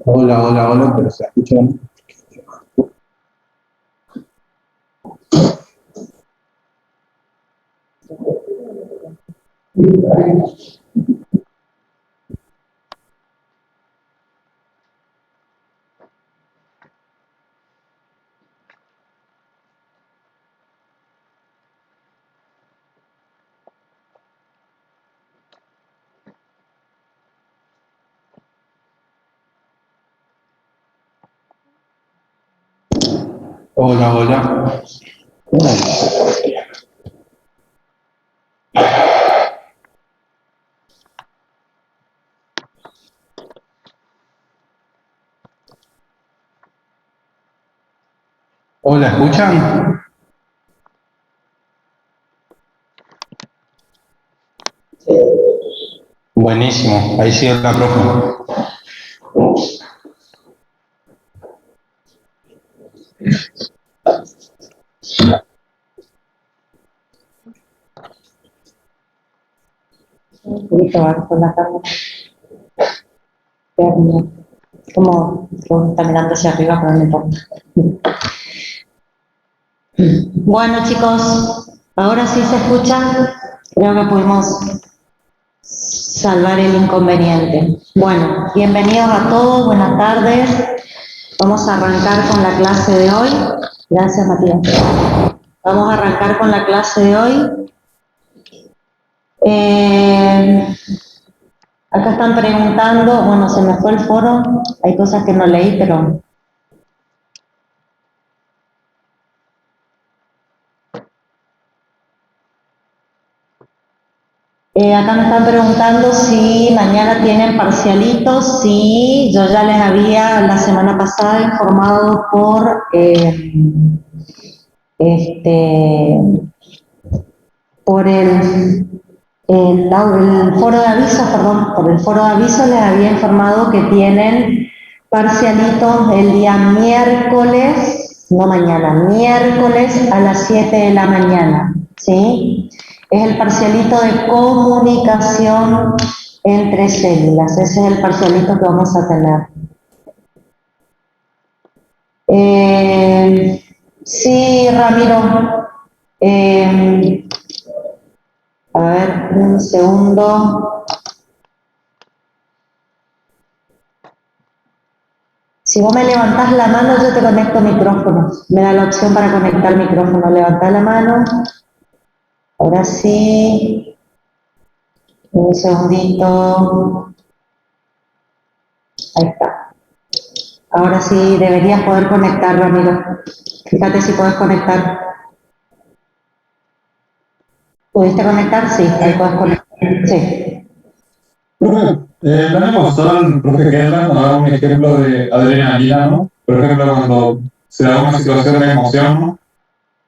Hola, hola, hola, pero se escuchan. Hola, hola. Hola, ¿escuchan? Buenísimo, ahí sigue la profe. Un poquito bajo la cámara. Como está mirando hacia arriba, pero no importa. Bueno, chicos, ahora sí se escucha. Creo que pudimos salvar el inconveniente. Bueno, bienvenidos a todos, buenas tardes. Vamos a arrancar con la clase de hoy. Gracias, Matías. Vamos a arrancar con la clase de hoy. Acá están preguntando, bueno, se me fue el foro, hay cosas que no leí, pero... acá me están preguntando si mañana tienen parcialitos. Sí, yo ya les había la semana pasada informado por por el foro de avisos, perdón, por el foro de avisos les había informado que tienen parcialitos el día miércoles, no mañana, miércoles a las 7 de la mañana, ¿sí? Es el parcialito de comunicación entre células, ese es el parcialito que vamos a tener. Sí, Ramiro. A ver, un segundo. Si vos me levantás la mano, yo te conecto micrófono. Me da la opción para conectar micrófono. Levantá la mano. Ahora sí. Un segundito. Ahí está. Ahora sí deberías poder conectar, Ramiro. Fíjate si puedes conectar. ¿Pudiste conectar? Sí, ahí puedes conectar. Sí. Profe, el año pasado el profe Kerlan nos daba un ejemplo de adrenalina, ¿no? Por ejemplo, cuando se da una situación de emoción, ¿no?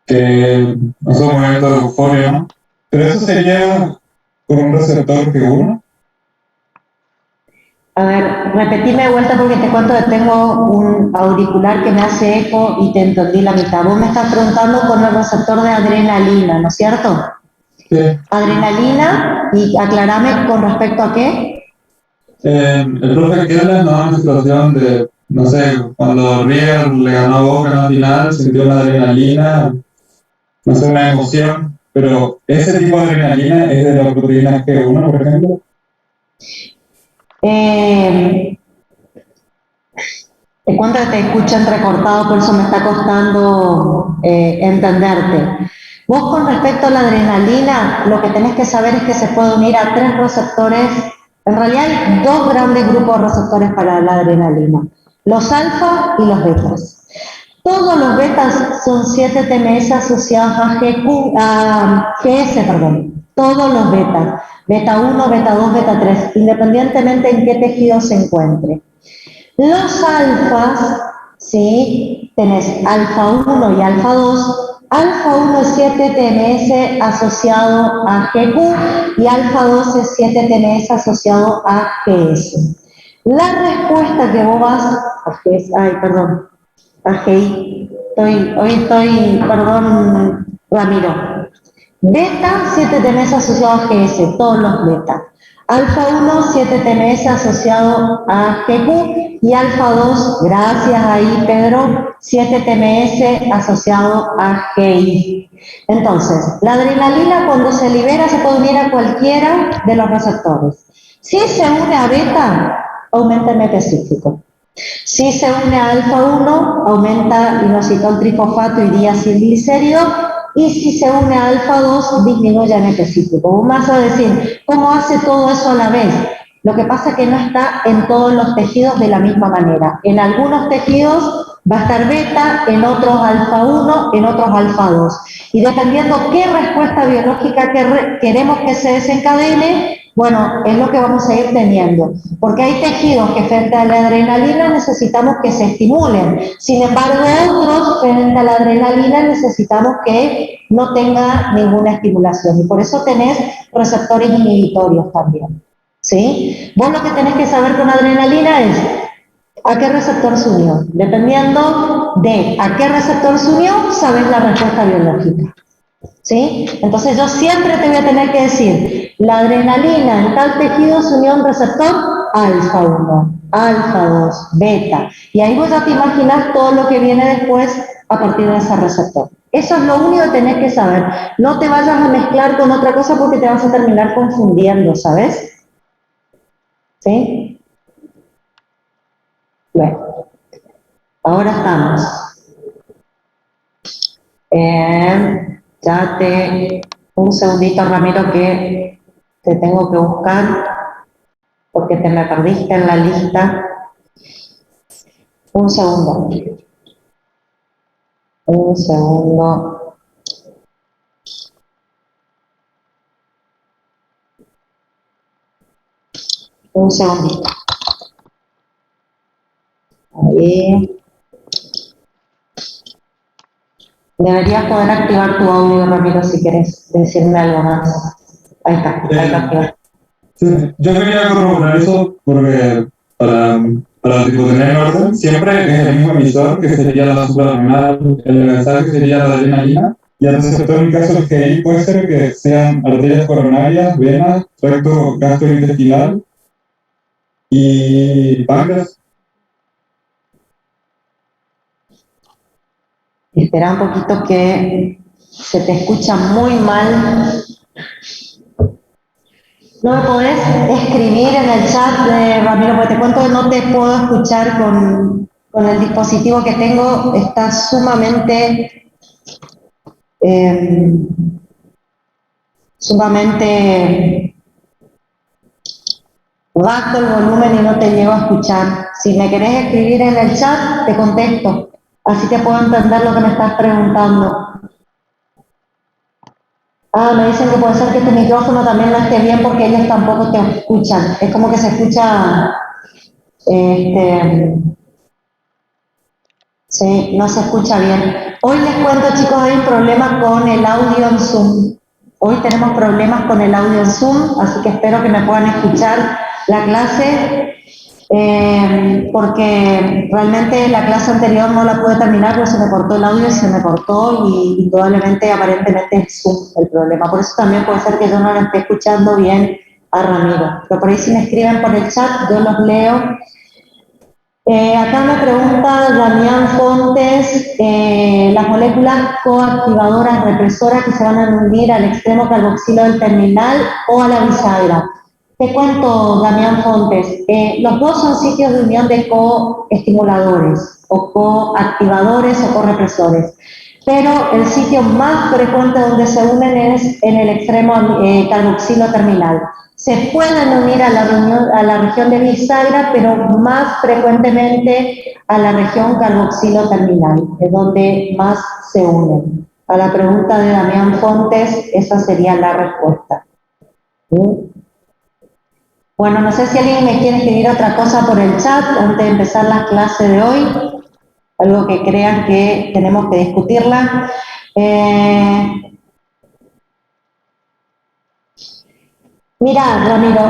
Que no es un momento de euforia, ¿no? Pero eso sería con un receptor G1. A ver, repetime de vuelta porque te cuento que tengo un auricular que me hace eco y te entendí la mitad. Vos me estás preguntando con el receptor de adrenalina, ¿no es cierto? Sí. Adrenalina, y aclarame con respecto a qué. El profe Kerlan nos da una situación de, no sé, cuando River le ganó a Boca en la final, sintió la adrenalina, no sé, una emoción, pero ese tipo de adrenalina es de la proteína G1, por ejemplo. Te cuento que te escucho entrecortado, por eso me está costando entenderte. Vos con respecto a la adrenalina, lo que tenés que saber es que se puede unir a 3 receptores, en realidad hay 2 grandes grupos de receptores para la adrenalina, los alfa y los betas. Todos los betas son 7-TMS asociados a GS, perdón, todos los betas, beta 1, beta 2, beta 3, independientemente en qué tejido se encuentre. Los alfas, ¿sí? Tenés alfa 1 y alfa 2. Alfa 1 es 7-TMS asociado a GQ y alfa 2 es 7-TMS asociado a GS. La respuesta que vos vas, hoy estoy, perdón, Ramiro. Beta, 7 TMS asociado a GS, todos los beta. Alfa 1, 7 TMS asociado a GQ y alfa 2, gracias ahí Pedro, 7 TMS asociado a GI. Entonces, la adrenalina cuando se libera se puede unir a cualquiera de los receptores. Si se une a beta, aumenta el específico. Si se une a alfa 1, aumenta inositol trifosfato y diacilglicérido, y si se une a alfa 2, disminuye en específico. Vos vas a decir, ¿cómo hace todo eso a la vez? Lo que pasa es que no está en todos los tejidos de la misma manera. En algunos tejidos va a estar beta, en otros alfa 1, en otros alfa 2. Y dependiendo qué respuesta biológica queremos que se desencadene, bueno, es lo que vamos a ir teniendo, porque hay tejidos que frente a la adrenalina necesitamos que se estimulen, sin embargo otros frente a la adrenalina necesitamos que no tenga ninguna estimulación, y por eso tenés receptores inhibitorios también, ¿sí? Vos lo que tenés que saber con adrenalina es a qué receptor se unió, dependiendo de a qué receptor se unió, sabés la respuesta biológica. ¿Sí? Entonces yo siempre te voy a tener que decir, la adrenalina en tal tejido se unió a un receptor alfa 1, alfa 2, beta, y ahí vos ya te imaginas todo lo que viene después a partir de ese receptor. Eso es lo único que tenés que saber. No te vayas a mezclar con otra cosa porque te vas a terminar confundiendo, ¿sabes? ¿Sí? Bueno, ahora estamos. Un segundito, Ramiro, que te tengo que buscar porque te me perdiste en la lista. Un segundo. Un segundo. Un segundito. Ahí. Deberías poder activar tu audio, Ramiro, si quieres decirme algo más. Ahí está activado. Sí, yo quería corroborar eso porque para tipo, tener en orden, siempre es el mismo emisor, que sería la suprarrenal, el mensaje sería la adrenalina, y el receptor en caso de que ahí puede ser que sean arterias coronarias, venas, recto gastrointestinal y páncreas. Espera un poquito que se te escucha muy mal. ¿No me podés escribir en el chat, Ramiro? Porque te cuento que no te puedo escuchar con el dispositivo que tengo. Está sumamente bajo el volumen y no te llego a escuchar. Si me querés escribir en el chat, te contesto. Así que puedo entender lo que me estás preguntando. Ah, me dicen que puede ser que tu micrófono también no esté bien porque ellos tampoco te escuchan. Es como que se escucha, sí, no se escucha bien. Hoy les cuento, chicos, hay un problema con el audio en Zoom. Hoy tenemos problemas con el audio en Zoom, así que espero que me puedan escuchar la clase, porque realmente la clase anterior no la pude terminar porque se me cortó el audio y se me cortó y indudablemente, aparentemente es Zoom el problema. Por eso también puede ser que yo no lo esté escuchando bien a Ramiro. Pero por ahí si me escriben por el chat, yo los leo. Acá me pregunta Damián Fontes, las moléculas coactivadoras represoras que se van a unir al extremo carboxilo del terminal o a la bisagra. Te cuento, Damián Fontes, los dos son sitios de unión de coestimuladores o coactivadores o correpresores, pero el sitio más frecuente donde se unen es en el extremo carboxilo terminal. Se pueden unir a la región de bisagra, pero más frecuentemente a la región carboxilo terminal, es donde más se unen. A la pregunta de Damián Fontes, esa sería la respuesta. ¿Sí? Bueno, no sé si alguien me quiere escribir otra cosa por el chat antes de empezar la clase de hoy, algo que crean que tenemos que discutirla. Mira, Ramiro,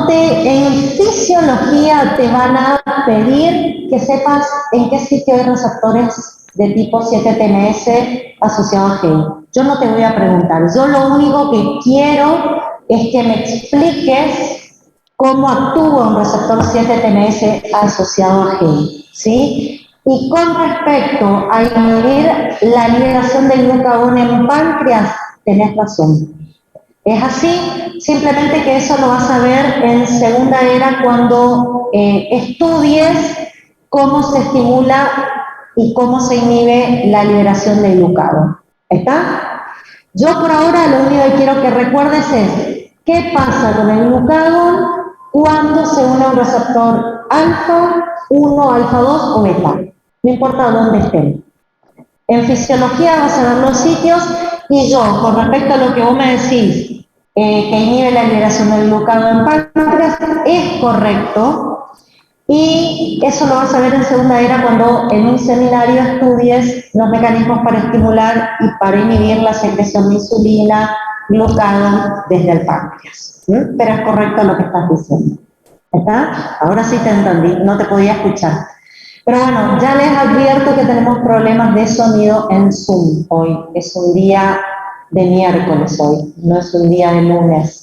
en fisiología te van a pedir que sepas en qué sitio hay receptores de tipo 7-TMS asociados a GEI. Yo no te voy a preguntar, yo lo único que quiero es que me expliques cómo actúa un receptor 7-TMS asociado a GEI, ¿sí? Y con respecto a inhibir la liberación del glucagón en páncreas, tenés razón. Es así, simplemente que eso lo vas a ver en segunda era cuando estudies cómo se estimula y cómo se inhibe la liberación del glucagón. ¿Está? Yo por ahora lo único que quiero que recuerdes es qué pasa con el glucagón cuando se une a un receptor alfa 1, alfa 2 o beta. No importa dónde estén. En fisiología vas a ver los sitios y yo, con respecto a lo que vos me decís, que inhibe la liberación del glucagón en páncreas, es correcto y eso lo vas a ver en segunda era cuando en un seminario estudies los mecanismos para estimular y para inhibir la secreción de insulina, glucagón desde el páncreas. Pero es correcto lo que estás diciendo. ¿Está? Ahora sí te entendí, no te podía escuchar. Pero bueno, ya les advierto que tenemos problemas de sonido en Zoom hoy. Es un día de miércoles hoy, no es un día de lunes.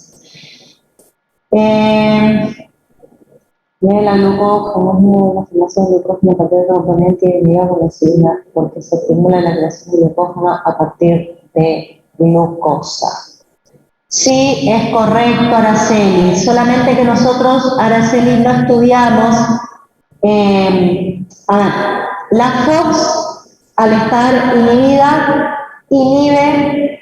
La glucógeno, la formación de glucógeno a partir de componente y de la insulina, porque se estimula la creación de glucógeno a partir de glucosa. Sí, es correcto, Araceli, solamente que nosotros, Araceli, no estudiamos. A ver, la FOX, al estar inhibida, inhibe,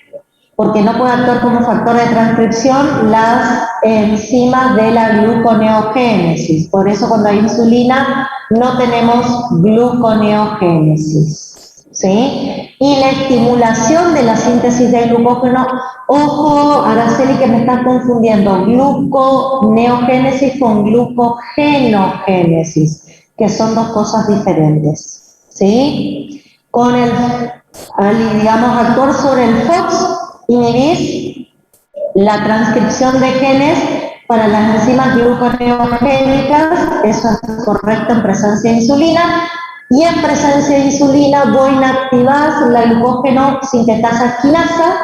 porque no puede actuar como factor de transcripción, las enzimas de la gluconeogénesis. Por eso cuando hay insulina no tenemos gluconeogénesis, ¿sí? Y la estimulación de la síntesis de glucógeno, ojo, Araceli, que me estás confundiendo, gluconeogénesis con glucogenogénesis, que son dos cosas diferentes, ¿sí? Con digamos, actuar sobre el FOX, inhibís la transcripción de genes para las enzimas gluconeogénicas, eso es correcto en presencia de insulina, y en presencia de insulina vos inactivás la glucógeno sintetasa quinasa,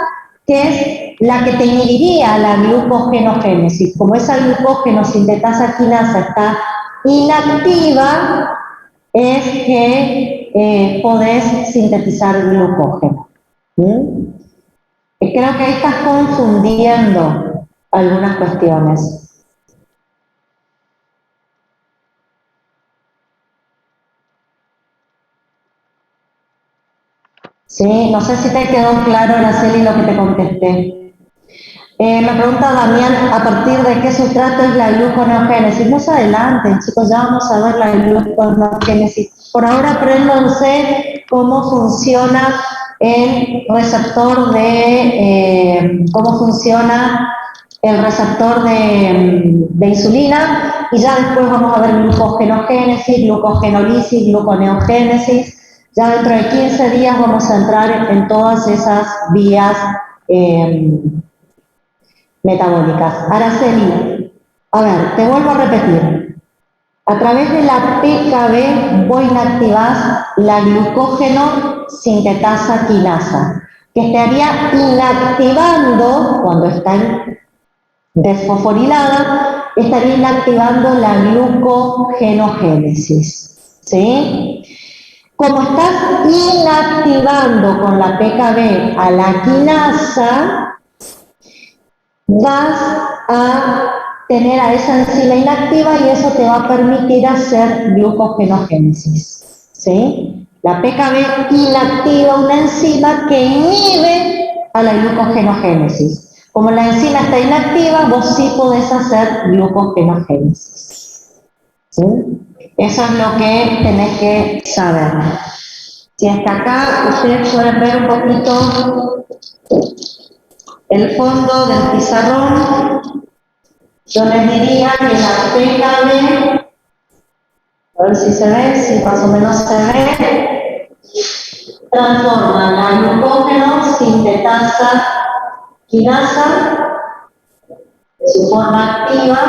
que es la que te inhibiría la glucogenogénesis. Como esa glucógeno sintetasa quinasa está inactiva, es que podés sintetizar glucógeno. Creo que ahí estás confundiendo algunas cuestiones. Sí, no sé si te quedó claro, Araceli, lo que te contesté. Me pregunta Damián, ¿a partir de qué sustrato es la gluconeogénesis? Más adelante, chicos, ya vamos a ver la gluconeogénesis. Por ahora apréndanse cómo funciona el receptor de insulina, y ya después vamos a ver glucogenogénesis, glucogenolisis, gluconeogénesis. Ya dentro de 15 días vamos a entrar en todas esas vías metabólicas. Araceli, a ver, te vuelvo a repetir. A través de la PKB vos inactivás la glucógeno sintetasa quinasa, que estaría inactivando, cuando está desfosforilada, estaría inactivando la glucogenogénesis, ¿sí? Como estás inactivando con la PKB a la quinasa, vas a tener a esa enzima inactiva y eso te va a permitir hacer glucogenogénesis, ¿sí? La PKB inactiva una enzima que inhibe a la glucogenogénesis. Como la enzima está inactiva, vos sí podés hacer glucogenogénesis, ¿sí? Eso es lo que tenés que saber. Si hasta acá ustedes pueden ver un poquito el fondo del pizarrón, yo les diría que la PKB, a ver si se ve, si más o menos se ve, transforma la glucógeno sintetasa quinasa de su forma activa,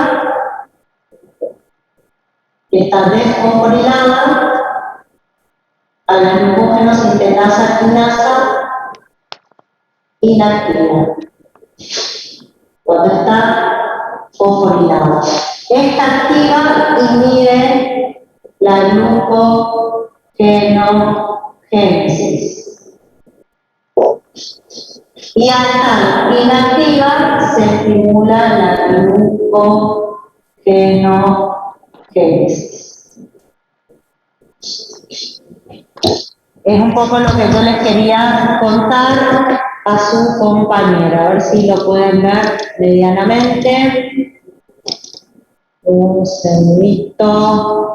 que está desfosforilada, a la glucógeno sintetasa quinasa inactiva, cuando está fosforilada. Esta activa inhibe la glucogenogénesis. Y al estar inactiva se estimula la glucogenogénesis. Es un poco lo que yo les quería contar a su compañera, a ver si lo pueden ver medianamente. Un segundito.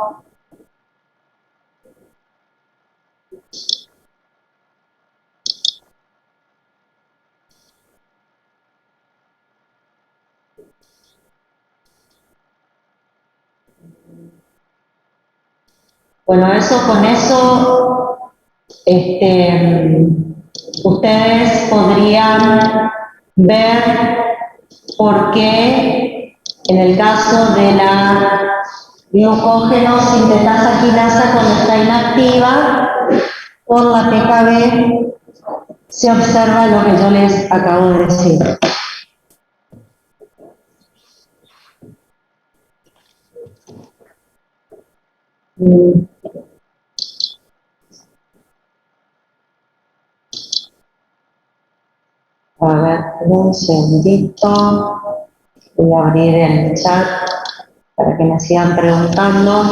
Bueno, con eso, ustedes podrían ver por qué en el caso de la glucógeno sintetasa quinasa cuando está inactiva, por la PKB se observa lo que yo les acabo de decir. A ver, un segundito. Voy a abrir el chat para que me sigan preguntando.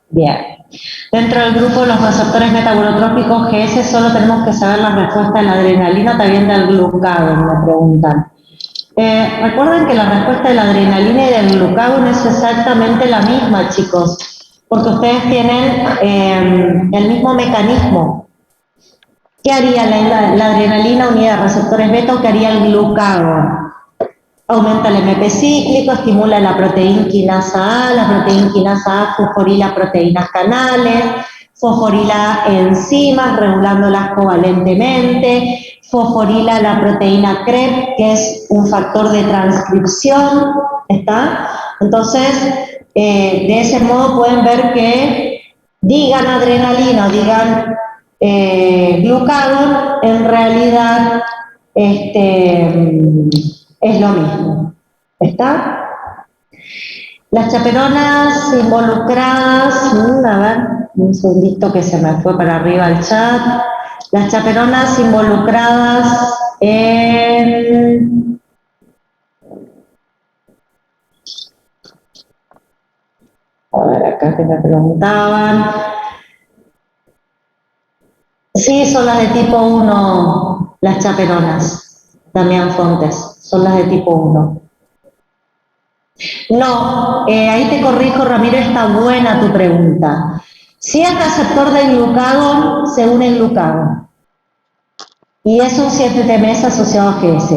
Bien. Dentro del grupo de los receptores metabolotrópicos GS solo tenemos que saber la respuesta de la adrenalina, también del glucagón, me preguntan. Recuerden que la respuesta de la adrenalina y del glucagón es exactamente la misma, chicos, porque ustedes tienen el mismo mecanismo. ¿Qué haría la adrenalina unida a receptores beta o qué haría el glucagón? Aumenta el MP cíclico, estimula la proteína quinasa A, la proteína quinasa A fosforila proteínas canales, fosforila enzimas regulándolas covalentemente, fosforila la proteína CREB, que es un factor de transcripción, ¿está? Entonces, de ese modo pueden ver que digan adrenalina o digan glucagón, en realidad es lo mismo, ¿está? Las chaperonas involucradas, a ver, un segundito que se me fue para arriba el chat. Las chaperonas involucradas en... A ver, acá que me preguntaban. Sí, son las de tipo 1, las chaperonas, Damián Fontes, son las de tipo 1. No, ahí te corrijo, Ramiro, está buena tu pregunta. Si es receptor de glucagón, se une el glucagón. Y es un 7-TMS asociado a GS.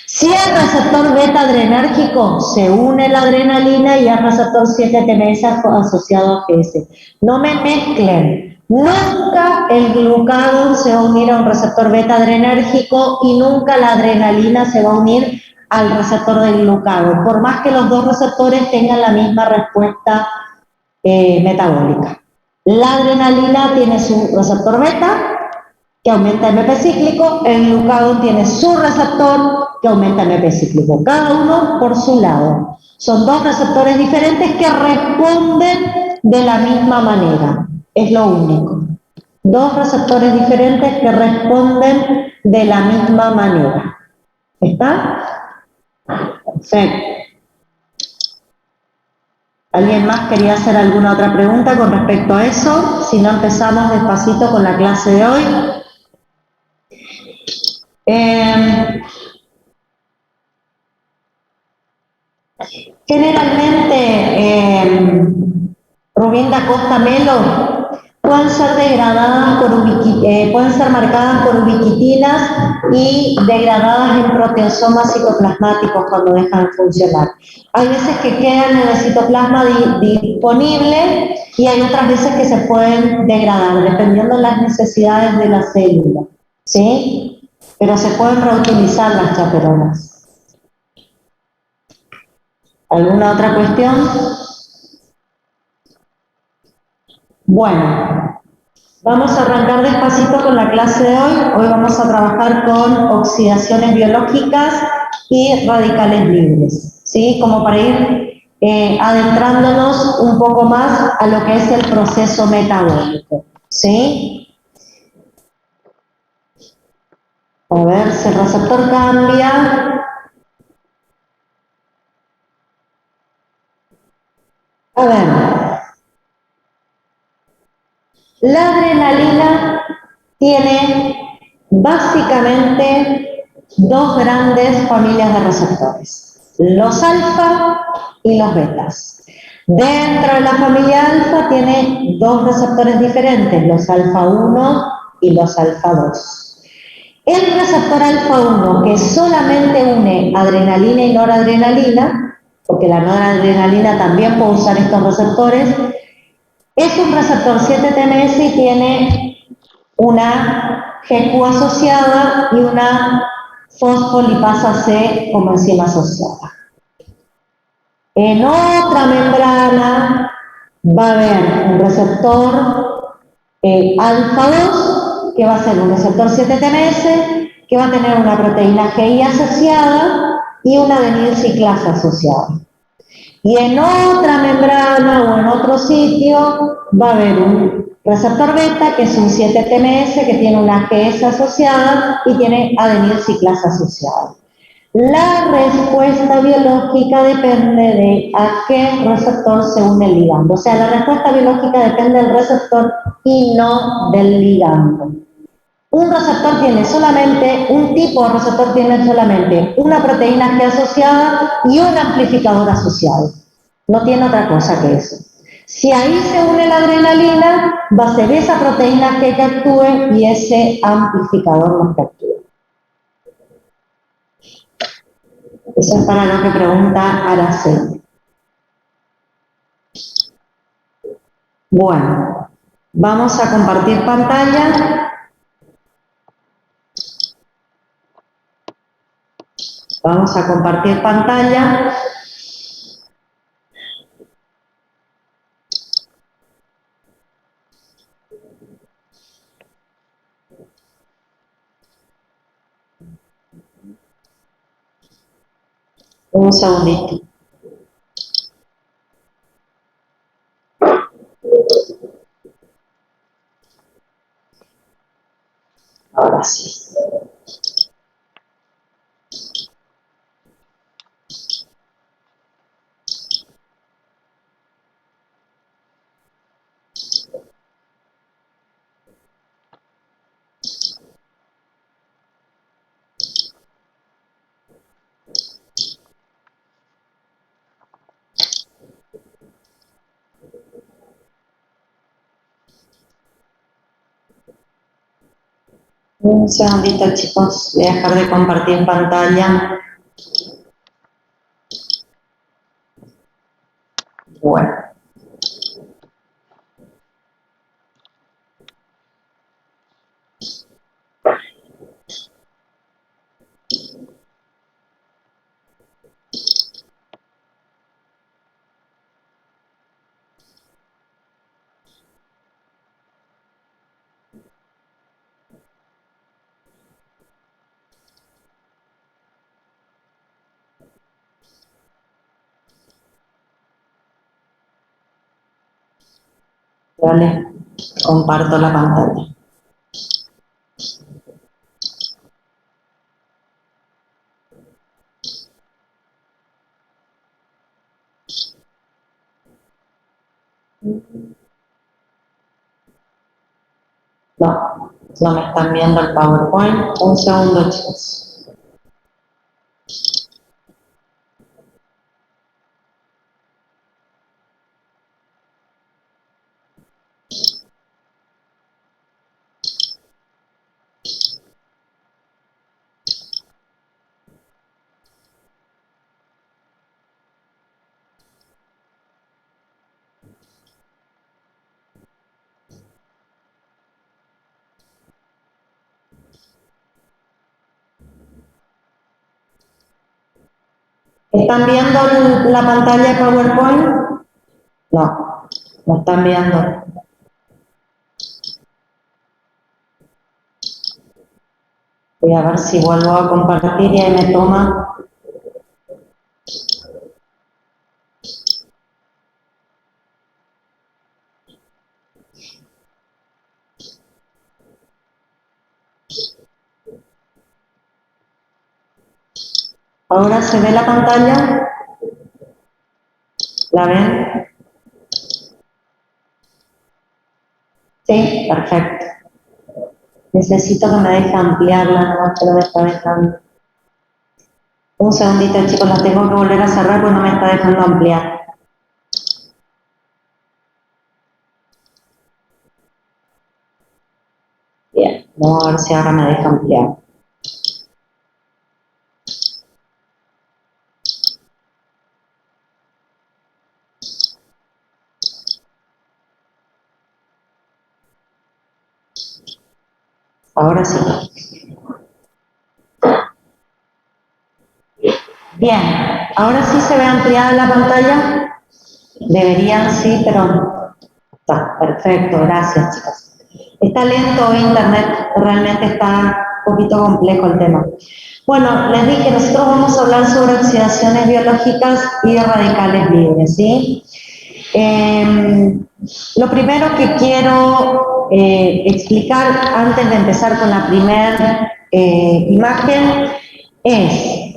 Si es receptor beta adrenérgico, se une la adrenalina y es receptor 7-TMS asociado a GS. No me mezclen. Nunca el glucagón se va a unir a un receptor beta adrenérgico y nunca la adrenalina se va a unir al receptor del glucagón, por más que los dos receptores tengan la misma respuesta metabólica. La adrenalina tiene su receptor beta, que aumenta MP cíclico, el glucagón tiene su receptor, que aumenta MP cíclico, cada uno por su lado. Son dos receptores diferentes que responden de la misma manera, es lo único. Dos receptores diferentes que responden de la misma manera. ¿Está? Perfecto. ¿Alguien más quería hacer alguna otra pregunta con respecto a eso? Si no, empezamos despacito con la clase de hoy. Generalmente, Rubín da Costa Melo, pueden ser degradadas pueden ser marcadas por ubiquitinas y degradadas en proteosomas citoplasmáticos cuando dejan de funcionar. Hay veces que quedan en el citoplasma disponible y hay otras veces que se pueden degradar, dependiendo de las necesidades de la célula, ¿sí? pero se pueden reutilizar las chaperonas. ¿Alguna otra cuestión? Bueno, vamos a arrancar despacito con la clase de hoy. Hoy vamos a trabajar con oxidaciones biológicas y radicales libres, ¿sí? Como para ir adentrándonos un poco más a lo que es el proceso metabólico, ¿sí? A ver si el receptor cambia. A ver, la adrenalina tiene básicamente dos grandes familias de receptores, los alfa y los betas. Dentro de la familia alfa tiene dos receptores diferentes, los alfa 1 y los alfa 2. El receptor alfa 1, que solamente une adrenalina y noradrenalina, porque la noradrenalina también puede usar estos receptores, es un receptor 7-TMS y tiene una GQ asociada y una fosfolipasa C como enzima asociada. En otra membrana va a haber un receptor alfa 2, que va a ser un receptor 7-TMS, que va a tener una proteína GI asociada y una adenilciclasa asociada. Y en otra membrana o en otro sitio va a haber un receptor beta, que es un 7-TMS, que tiene una GS asociada y tiene adenilciclasa asociada. La respuesta biológica depende de a qué receptor se une el ligando. O sea, la respuesta biológica depende del receptor y no del ligando. Un receptor tiene solamente, un tipo de receptor tiene solamente una proteína G asociada y un amplificador asociado. No tiene otra cosa que eso. Si ahí se une la adrenalina, va a ser esa proteína G que actúe y ese amplificador no que actúe. Eso es para lo que pregunta Araceli. Bueno, vamos a compartir pantalla. Vamos a compartir pantalla. Un segundito. Ahora sí. Un segundito, chicos. Voy a dejar de compartir pantalla. Bueno. Vale, comparto la pantalla. No, no me están viendo el PowerPoint. Un segundo, chicos. ¿Están viendo la pantalla de PowerPoint? No, no están viendo. Voy a ver si vuelvo a compartir y ahí me toma. ¿Ahora se ve la pantalla? ¿La ven? Sí, perfecto. Necesito que me deje ampliarla, nomás que no me está dejando. Un segundito, chicos, la tengo que volver a cerrar porque no me está dejando ampliar. Bien, vamos a ver si ahora me deja ampliar. Ahora sí. Bien, ahora sí se ve ampliada la pantalla. Deberían, sí, pero está perfecto, gracias, chicos. Está lento hoy internet, realmente está un poquito complejo el tema. Bueno, les dije, nosotros vamos a hablar sobre oxidaciones biológicas y de radicales libres, ¿sí? Lo primero que quiero explicar antes de empezar con la primera imagen es,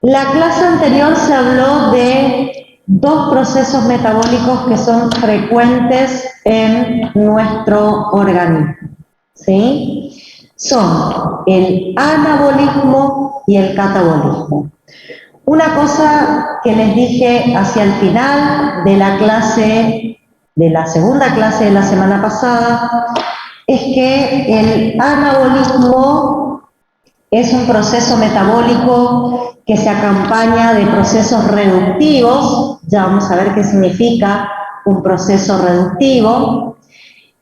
la clase anterior se habló de dos procesos metabólicos que son frecuentes en nuestro organismo, ¿sí? Son el anabolismo y el catabolismo. Una cosa que les dije hacia el final de la clase, de la segunda clase de la semana pasada, es que el anabolismo es un proceso metabólico que se acompaña de procesos reductivos, ya vamos a ver qué significa un proceso reductivo,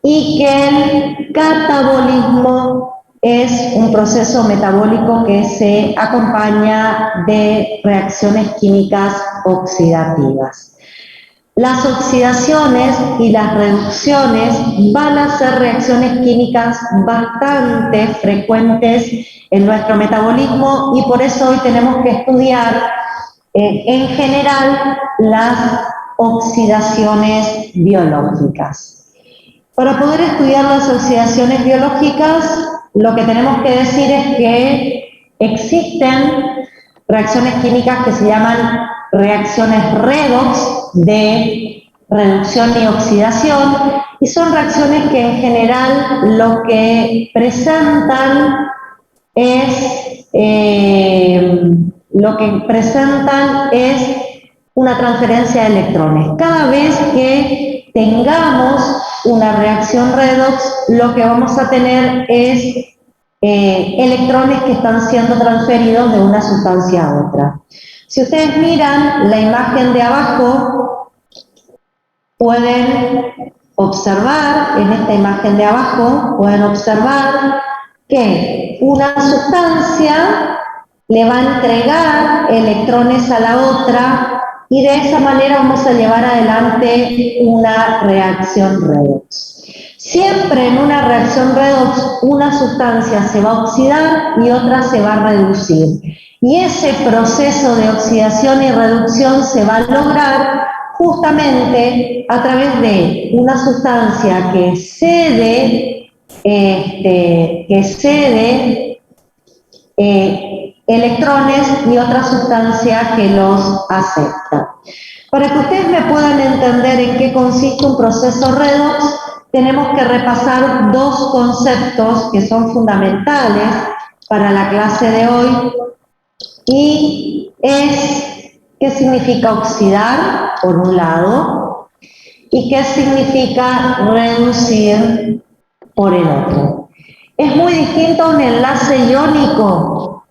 y que el catabolismo es un proceso metabólico que se acompaña de reacciones químicas oxidativas. Las oxidaciones y las reducciones van a ser reacciones químicas bastante frecuentes en nuestro metabolismo y por eso hoy tenemos que estudiar en general las oxidaciones biológicas. Para poder estudiar las oxidaciones biológicas, lo que tenemos que decir es que existen reacciones químicas que se llaman reacciones redox de reducción y oxidación, y son reacciones que en general lo que presentan es una transferencia de electrones. Cada vez que tengamos una reacción redox, lo que vamos a tener es electrones que están siendo transferidos de una sustancia a otra. Si ustedes miran la imagen de abajo, pueden observar, en esta imagen de abajo, pueden observar que una sustancia le va a entregar electrones a la otra y de esa manera vamos a llevar adelante una reacción redox. Siempre en una reacción redox una sustancia se va a oxidar y otra se va a reducir. Y ese proceso de oxidación y reducción se va a lograr justamente a través de una sustancia que cede electrones y otra sustancia que los acepta. Para que ustedes me puedan entender en qué consiste un proceso redox, tenemos que repasar dos conceptos que son fundamentales para la clase de hoy, y es qué significa oxidar, por un lado, y qué significa reducir, por el otro. ¿Es muy distinto a un enlace iónico?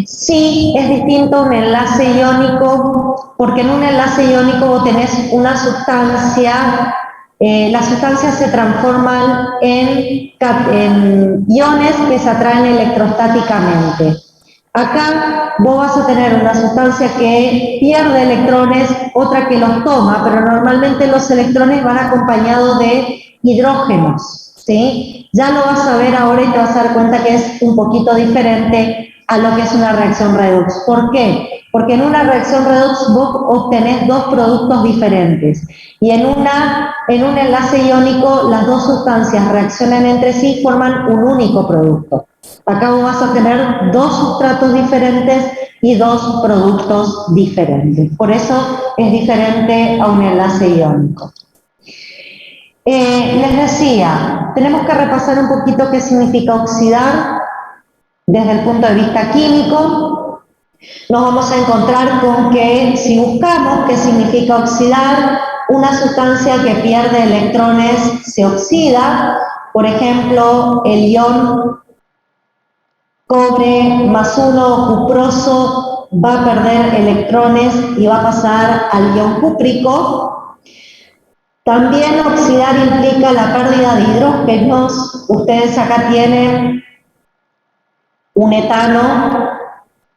Sí, es distinto a un enlace iónico, porque en un enlace iónico vos tenés una sustancia las sustancias se transforman en iones que se atraen electrostáticamente. Acá vos vas a tener una sustancia que pierde electrones, otra que los toma, pero normalmente los electrones van acompañados de hidrógenos, ¿sí? Ya lo vas a ver ahora y te vas a dar cuenta que es un poquito diferente a lo que es una reacción redox. ¿Por qué? Porque en una reacción redox vos obtenés dos productos diferentes y en un enlace iónico las dos sustancias reaccionan entre sí y forman un único producto. Acá vos vas a tener dos sustratos diferentes y dos productos diferentes. Por eso es diferente a un enlace iónico. Les decía, tenemos que repasar un poquito qué significa oxidar desde el punto de vista químico. Nos vamos a encontrar con que si buscamos qué significa oxidar, una sustancia que pierde electrones se oxida. Por ejemplo, el ion cobre más 1 cuproso va a perder electrones y va a pasar al ion cúprico. También oxidar implica la pérdida de hidrógenos. Ustedes acá tienen un etano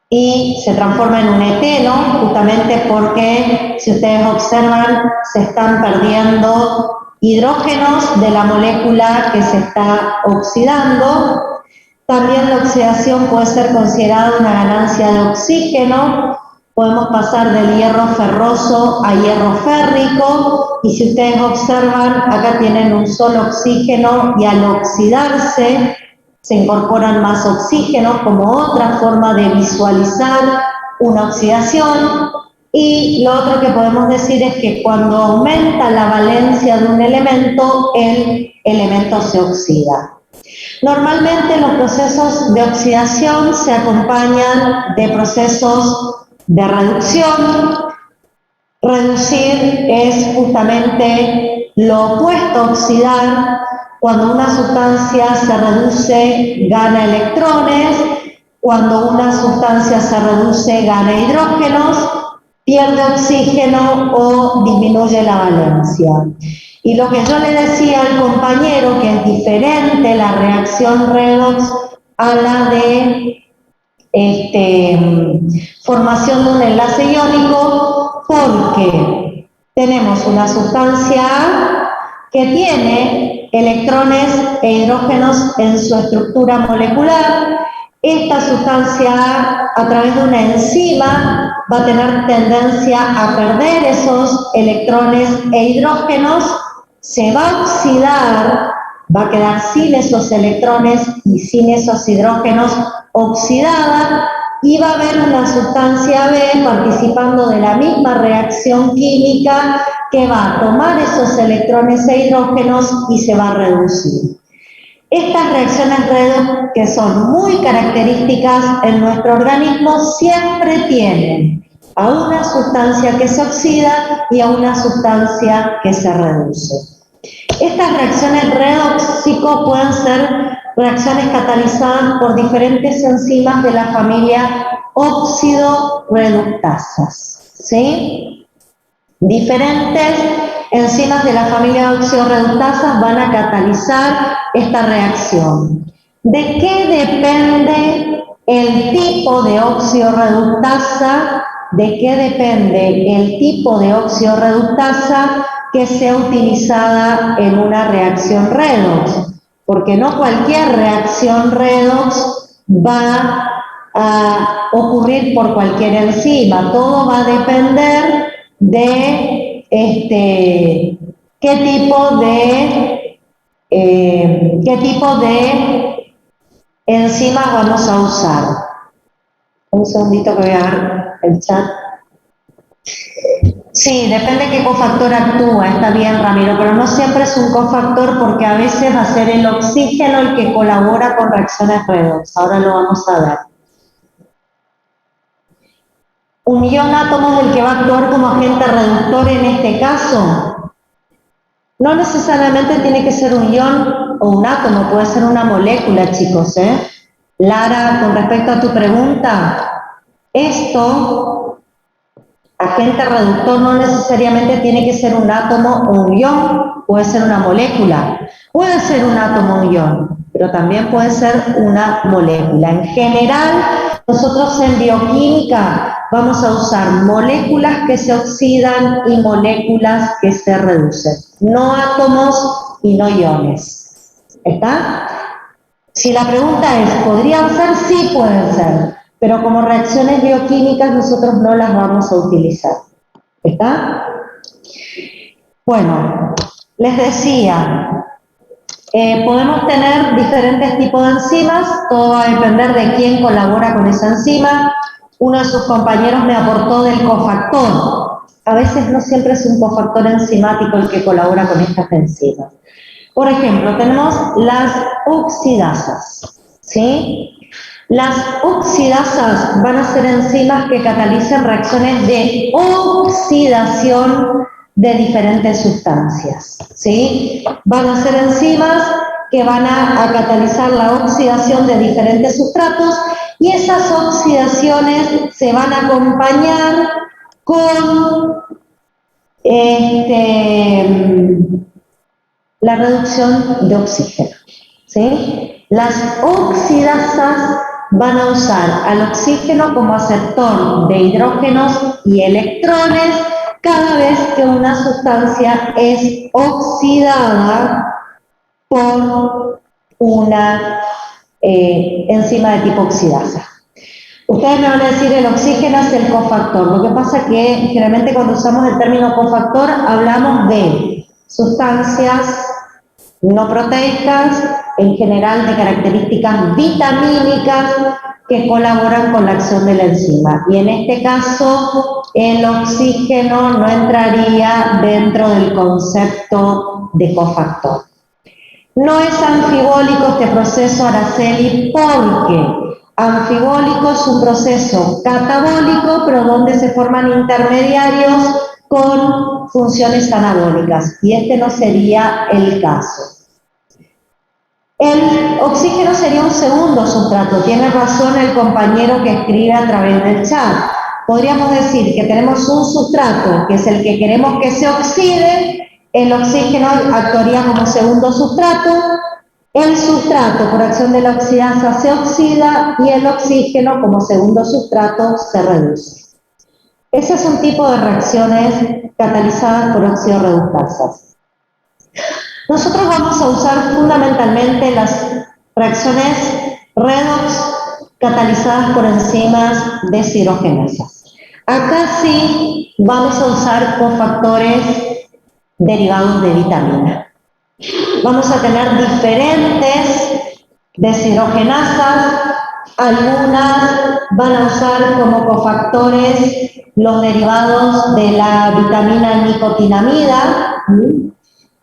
y se transforma en un eteno, justamente porque, si ustedes observan, se están perdiendo hidrógenos de la molécula que se está oxidando. También la oxidación puede ser considerada una ganancia de oxígeno. Podemos pasar del hierro ferroso a hierro férrico, y si ustedes observan, acá tienen un solo oxígeno y al oxidarse se incorporan más oxígenos como otra forma de visualizar una oxidación. Y lo otro que podemos decir es que cuando aumenta la valencia de un elemento, el elemento se oxida. Normalmente los procesos de oxidación se acompañan de procesos de reducción. Reducir es justamente lo opuesto a oxidar. Cuando una sustancia se reduce, gana electrones. Cuando una sustancia se reduce, gana hidrógenos, pierde oxígeno o disminuye la valencia. Y lo que yo le decía al compañero, que es diferente la reacción redox a la de formación de un enlace iónico, porque tenemos una sustancia A que tiene electrones e hidrógenos en su estructura molecular. Esta sustancia A través de una enzima va a tener tendencia a perder esos electrones e hidrógenos, se va a oxidar, va a quedar sin esos electrones y sin esos hidrógenos, oxidada, y va a haber una sustancia B participando de la misma reacción química que va a tomar esos electrones e hidrógenos y se va a reducir. Estas reacciones redox, que son muy características en nuestro organismo, siempre tienen a una sustancia que se oxida y a una sustancia que se reduce. Estas reacciones redoxicos pueden ser reacciones catalizadas por diferentes enzimas de la familia óxido-reductasas, ¿sí? Diferentes enzimas de la familia óxido-reductasas van a catalizar esta reacción. ¿De qué depende el tipo de óxido-reductasa? ¿De qué depende el tipo de óxido-reductasa que sea utilizada en una reacción redox? Porque no cualquier reacción redox va a ocurrir por cualquier enzima. Todo va a depender de qué tipo de enzimas vamos a usar. Un segundito que voy a ver el chat. Sí, depende qué cofactor actúa, está bien, Ramiro, pero no siempre es un cofactor, porque a veces va a ser el oxígeno el que colabora con reacciones redox. Ahora lo vamos a ver. ¿Un ion átomo es el que va a actuar como agente reductor en este caso? No necesariamente tiene que ser un ion o un átomo, puede ser una molécula, chicos, ¿eh? Lara, con respecto a tu pregunta, esto Agente reductor no necesariamente tiene que ser un átomo o un ion, puede ser una molécula, puede ser un átomo o un ion, pero también puede ser una molécula. En general, nosotros en bioquímica vamos a usar moléculas que se oxidan y moléculas que se reducen, no átomos y no iones. ¿Está? Si la pregunta es, ¿podrían ser? Sí pueden ser, pero como reacciones bioquímicas nosotros no las vamos a utilizar. ¿Está? Bueno, les decía, podemos tener diferentes tipos de enzimas, todo va a depender de quién colabora con esa enzima. Uno de sus compañeros me aportó del cofactor. A veces no siempre es un cofactor enzimático el que colabora con estas enzimas. Por ejemplo, tenemos las oxidasas, ¿sí? Las oxidasas van a ser enzimas que catalicen reacciones de oxidación de diferentes sustancias, ¿sí? Van a ser enzimas que van a catalizar la oxidación de diferentes sustratos y esas oxidaciones se van a acompañar con la reducción de oxígeno, ¿sí? Las oxidasas van a usar al oxígeno como aceptor de hidrógenos y electrones cada vez que una sustancia es oxidada por una enzima de tipo oxidasa. Ustedes me van a decir el oxígeno es el cofactor. Lo que pasa es que generalmente cuando usamos el término cofactor hablamos de sustancias no proteicas, en general de características vitamínicas que colaboran con la acción de la enzima. Y en este caso, el oxígeno no entraría dentro del concepto de cofactor. No es anfibólico este proceso, Araceli, porque anfibólico es un proceso catabólico, pero donde se forman intermediarios con funciones anabólicas, y este no sería el caso. El oxígeno sería un segundo sustrato, tiene razón el compañero que escribe a través del chat. Podríamos decir que tenemos un sustrato, que es el que queremos que se oxide, el oxígeno actuaría como segundo sustrato, el sustrato por acción de la oxidasa se oxida y el oxígeno como segundo sustrato se reduce. Ese es un tipo de reacciones catalizadas por oxidorreductasas. Nosotros vamos a usar fundamentalmente las reacciones redox catalizadas por enzimas deshidrogenasas. Acá sí vamos a usar cofactores derivados de vitamina. Vamos a tener diferentes deshidrogenasas, algunas van a usar como cofactores los derivados de la vitamina nicotinamida,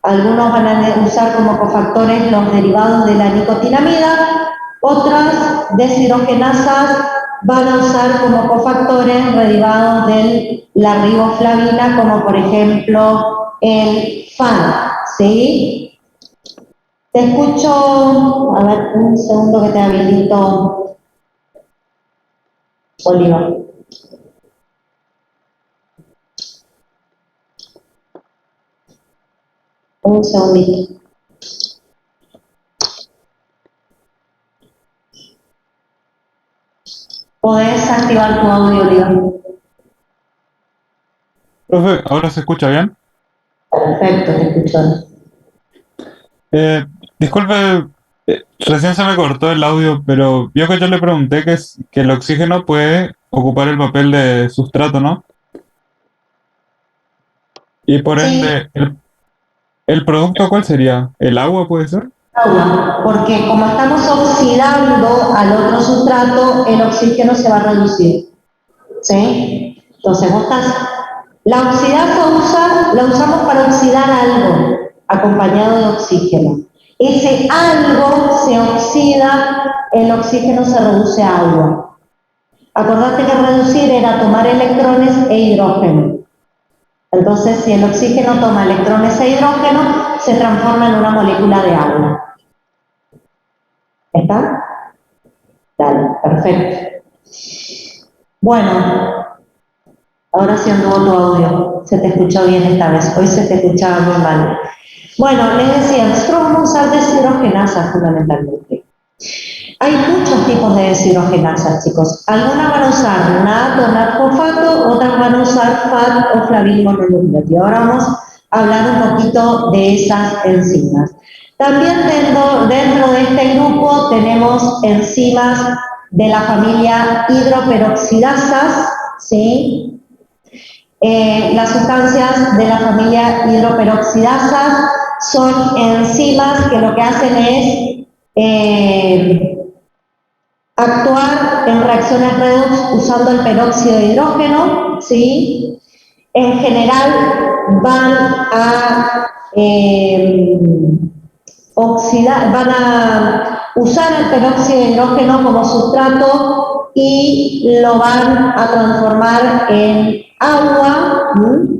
algunos van a usar como cofactores los derivados de la nicotinamida, otras deshidrogenasas van a usar como cofactores derivados de la riboflavina, como por ejemplo el FAN, ¿sí? Te escucho, a ver, un segundo que te habilito, Oliva. Un segundito. Podés activar tu audio, Oliva. Profe, ¿ahora se escucha bien? Perfecto, te escucho. Disculpe, recién se me cortó el audio, pero vio que yo le pregunté que el oxígeno puede ocupar el papel de sustrato, ¿no? Y por Sí. ende, ¿el producto cuál sería? ¿El agua puede ser? Agua, porque como estamos oxidando al otro sustrato, el oxígeno se va a reducir, ¿sí? Entonces vos estás, la oxidasa la usamos para oxidar algo acompañado de oxígeno. Ese algo se oxida, el oxígeno se reduce a agua. Acordate que reducir era tomar electrones e hidrógeno. Entonces, si el oxígeno toma electrones e hidrógeno, se transforma en una molécula de agua. ¿Está? Dale, perfecto. Bueno, Ahora sí anduvo tu audio, se te escuchó bien esta vez, hoy se te escuchaba muy mal. Bueno, les decía, nosotros vamos a usar deshidrogenasas fundamentalmente. Hay muchos tipos de deshidrogenasas, chicos. Algunas van a usar NAT o NAT-fosfato, otras van a usar FAT o flavín-mononucleótido. Ahora vamos a hablar un poquito de esas enzimas. También dentro de este grupo tenemos enzimas de la familia hidroperoxidasas, ¿sí? Las sustancias de la familia hidroperoxidasas son enzimas que lo que hacen es actuar en reacciones redox usando el peróxido de hidrógeno, ¿sí? En general van a van a usar el peróxido de hidrógeno como sustrato y lo van a transformar en agua,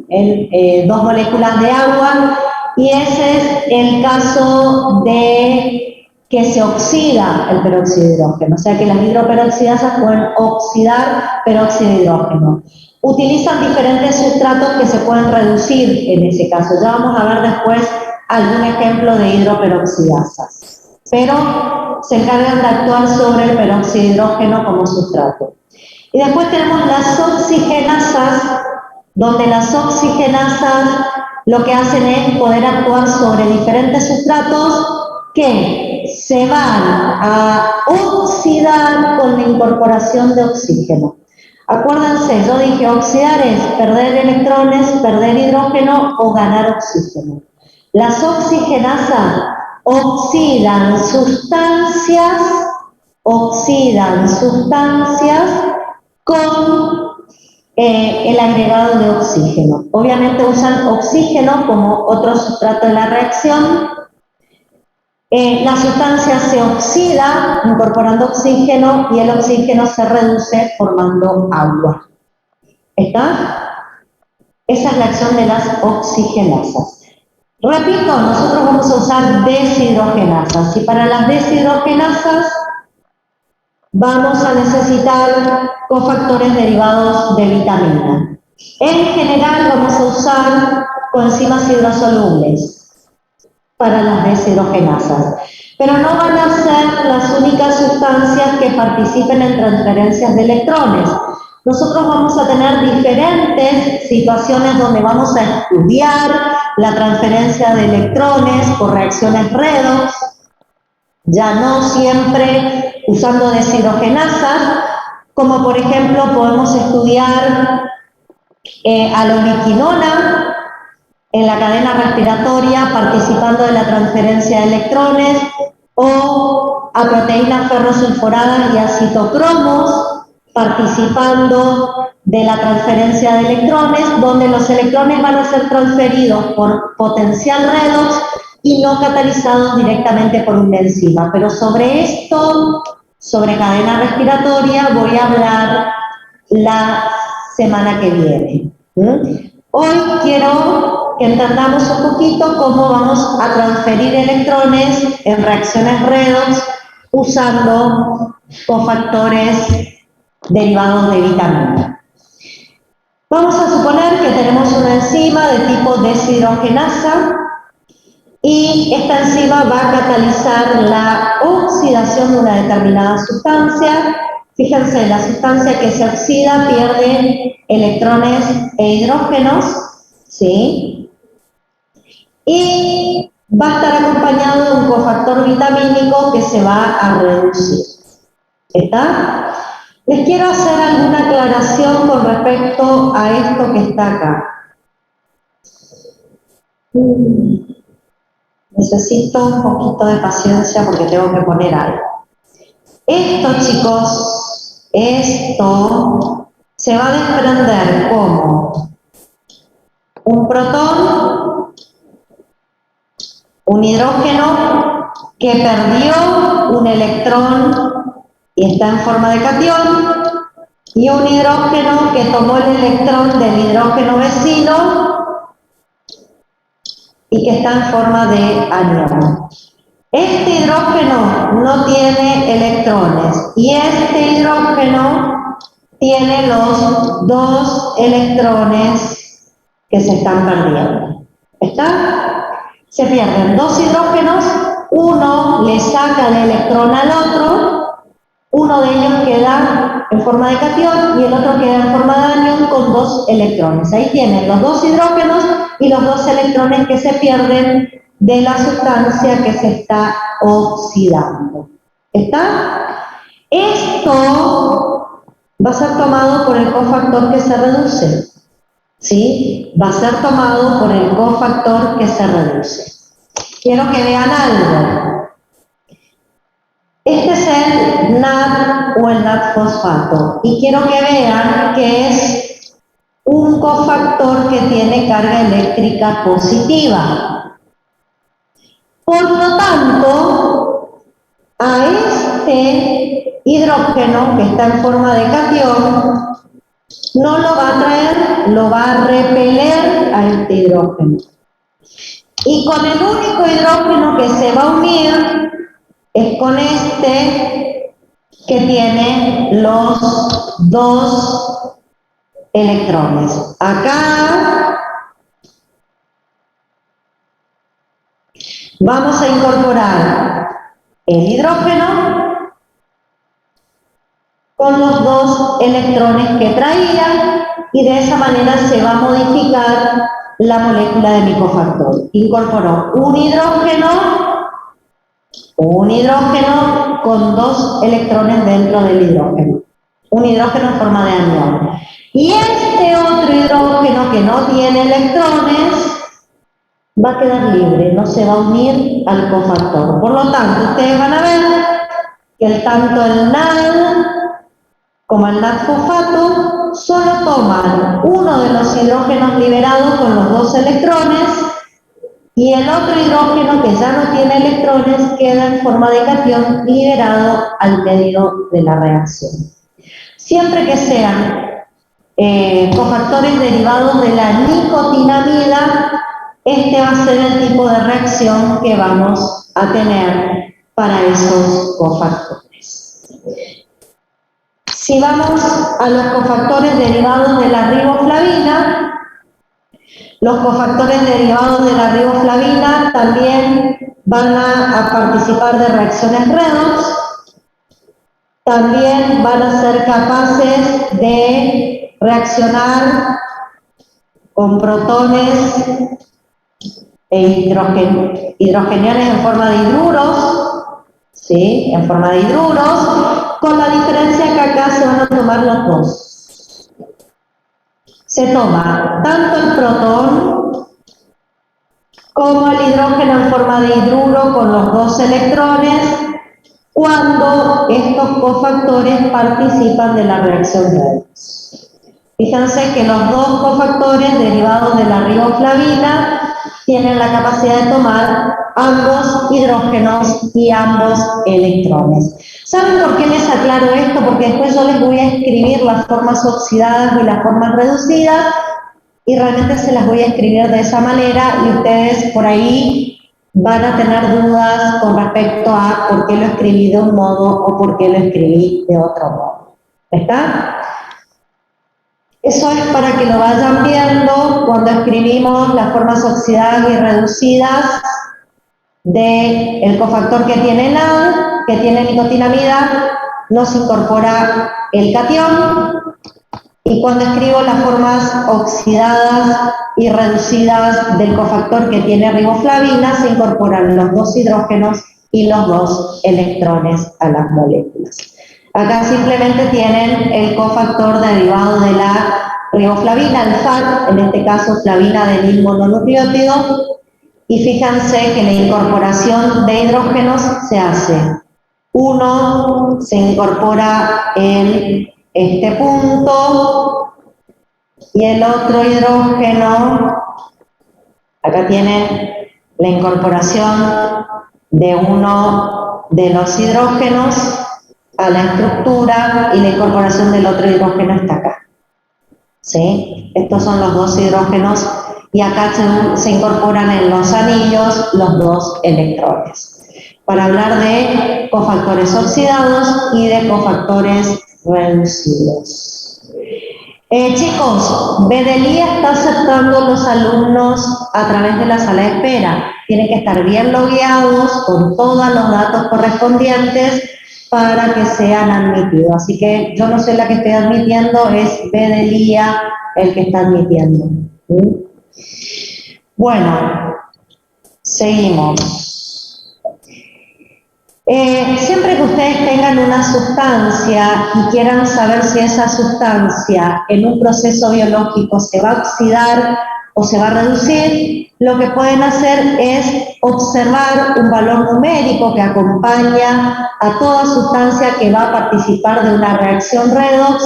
en dos moléculas de agua, y ese es el caso de que se oxida el peróxido de hidrógeno, o sea que las hidroperoxidasas pueden oxidar peróxido de hidrógeno. Utilizan diferentes sustratos que se pueden reducir en ese caso. Ya vamos a ver después algún ejemplo de hidroperoxidasas, pero se encargan de actuar sobre el peróxido de hidrógeno como sustrato. Y después tenemos las oxigenasas, donde las oxigenasas lo que hacen es poder actuar sobre diferentes sustratos que se van a oxidar con la incorporación de oxígeno. Acuérdense, yo dije oxidar es perder electrones, perder hidrógeno o ganar oxígeno. Las oxigenasas oxidan sustancias con el agregado de oxígeno. Obviamente usan oxígeno como otro sustrato de la reacción. La sustancia se oxida incorporando oxígeno y el oxígeno se reduce formando agua. ¿Está? Esa es la acción de las oxigenasas. Repito, nosotros vamos a usar deshidrogenasas y para las deshidrogenasas vamos a necesitar cofactores derivados de vitamina. En general vamos a usar coenzimas hidrosolubles para las deshidrogenasas, pero no van a ser las únicas sustancias que participen en transferencias de electrones. Nosotros vamos a tener diferentes situaciones donde vamos a estudiar la transferencia de electrones por reacciones redox, ya no siempre usando deshidrogenasas, como por ejemplo podemos estudiar a la ubiquinona en la cadena respiratoria participando de la transferencia de electrones, o a proteínas ferrosulforadas y a citocromos participando de la transferencia de electrones, donde los electrones van a ser transferidos por potencial redox y no catalizados directamente por una enzima. Pero sobre esto, sobre cadena respiratoria, voy a hablar la semana que viene. Hoy quiero que entendamos un poquito cómo vamos a transferir electrones en reacciones redox usando cofactores derivados de vitamina. Vamos a suponer que tenemos una enzima de tipo deshidrogenasa y esta enzima va a catalizar la oxidación de una determinada sustancia. Fíjense, la sustancia que se oxida pierde electrones e hidrógenos, ¿sí? Y va a estar acompañado de un cofactor vitamínico que se va a reducir. ¿Está? Les quiero hacer alguna aclaración con respecto a esto que está acá. Necesito un poquito de paciencia porque tengo que poner algo. Esto, chicos, esto se va a desprender como un protón, un hidrógeno que perdió un electrón y está en forma de catión, y un hidrógeno que tomó el electrón del hidrógeno vecino y que está en forma de anión. Este hidrógeno no tiene electrones y este hidrógeno tiene los dos electrones que se están perdiendo. ¿Está? Se pierden dos hidrógenos, uno le saca el electrón al otro, uno de ellos queda en forma de catión y el otro queda en forma de anión con dos electrones. Ahí tienen los dos hidrógenos y los dos electrones que se pierden de la sustancia que se está oxidando. ¿Está? Esto va a ser tomado por el cofactor que se reduce. ¿Sí? Va a ser tomado por el cofactor que se reduce. Quiero que vean algo. Este es el NAD o el NAD fosfato. Y quiero que vean que es un cofactor que tiene carga eléctrica positiva. Por lo tanto, a este hidrógeno que está en forma de catión, no lo va a traer, lo va a repeler a este hidrógeno. Y con el único hidrógeno que se va a unir es con este que tiene los dos electrones. Acá vamos a incorporar el hidrógeno con los dos electrones que traía y de esa manera se va a modificar la molécula de mi cofactor. Incorporó un hidrógeno con dos electrones dentro del hidrógeno. Un hidrógeno en forma de anión. Y este otro hidrógeno que no tiene electrones va a quedar libre, no se va a unir al cofactor. Por lo tanto, ustedes van a ver que tanto el NAD como el NAD fosfato solo toman uno de los hidrógenos liberados con los dos electrones y el otro hidrógeno que ya no tiene electrones queda en forma de catión liberado al medio de la reacción. Siempre que sean cofactores derivados de la nicotinamida, este va a ser el tipo de reacción que vamos a tener para esos cofactores. Si vamos a los cofactores derivados de la riboflavina, los cofactores derivados de la riboflavina también van a participar de reacciones redox, también van a ser capaces de reaccionar con protones e hidrogeniones en forma de hidruros, ¿sí? En forma de hidruros, con la diferencia que acá se van a tomar los dos. Se toma tanto el protón como el hidrógeno en forma de hidruro con los dos electrones cuando estos cofactores participan de la reacción redox. Fíjense que los dos cofactores derivados de la riboflavina tienen la capacidad de tomar ambos hidrógenos y ambos electrones. ¿Saben por qué les aclaro esto? Porque después yo les voy a escribir las formas oxidadas y las formas reducidas y realmente se las voy a escribir de esa manera y ustedes por ahí van a tener dudas con respecto a por qué lo escribí de un modo o por qué lo escribí de otro modo. ¿Está? Eso es para que lo vayan viendo cuando escribimos las formas oxidadas y reducidas del cofactor que tiene NAD, que tiene nicotinamida, nos incorpora el catión, y cuando escribo las formas oxidadas y reducidas del cofactor que tiene riboflavina, se incorporan los dos hidrógenos y los dos electrones a las moléculas. Acá simplemente tienen el cofactor derivado de la riboflavina, el FAT, en este caso flavina adenil mononucleótido, y fíjense que la incorporación de hidrógenos se hace. Uno se incorpora en este punto y el otro hidrógeno, acá tienen la incorporación de uno de los hidrógenos a la estructura y la incorporación del otro hidrógeno está acá. ¿Sí? Estos son los dos hidrógenos y acá se incorporan en los anillos los dos electrones. Para hablar de cofactores oxidados y de cofactores reducidos. Chicos, Bedelía está aceptando los alumnos a través de la sala de espera. Tienen que estar bien logueados con todos los datos correspondientes para que sean admitidos. Así que yo no soy la que estoy admitiendo, es Bedelía el que está admitiendo. Bueno, seguimos. Siempre que ustedes tengan una sustancia y quieran saber si esa sustancia en un proceso biológico se va a oxidar o se va a reducir, lo que pueden hacer es observar un valor numérico que acompaña a toda sustancia que va a participar de una reacción redox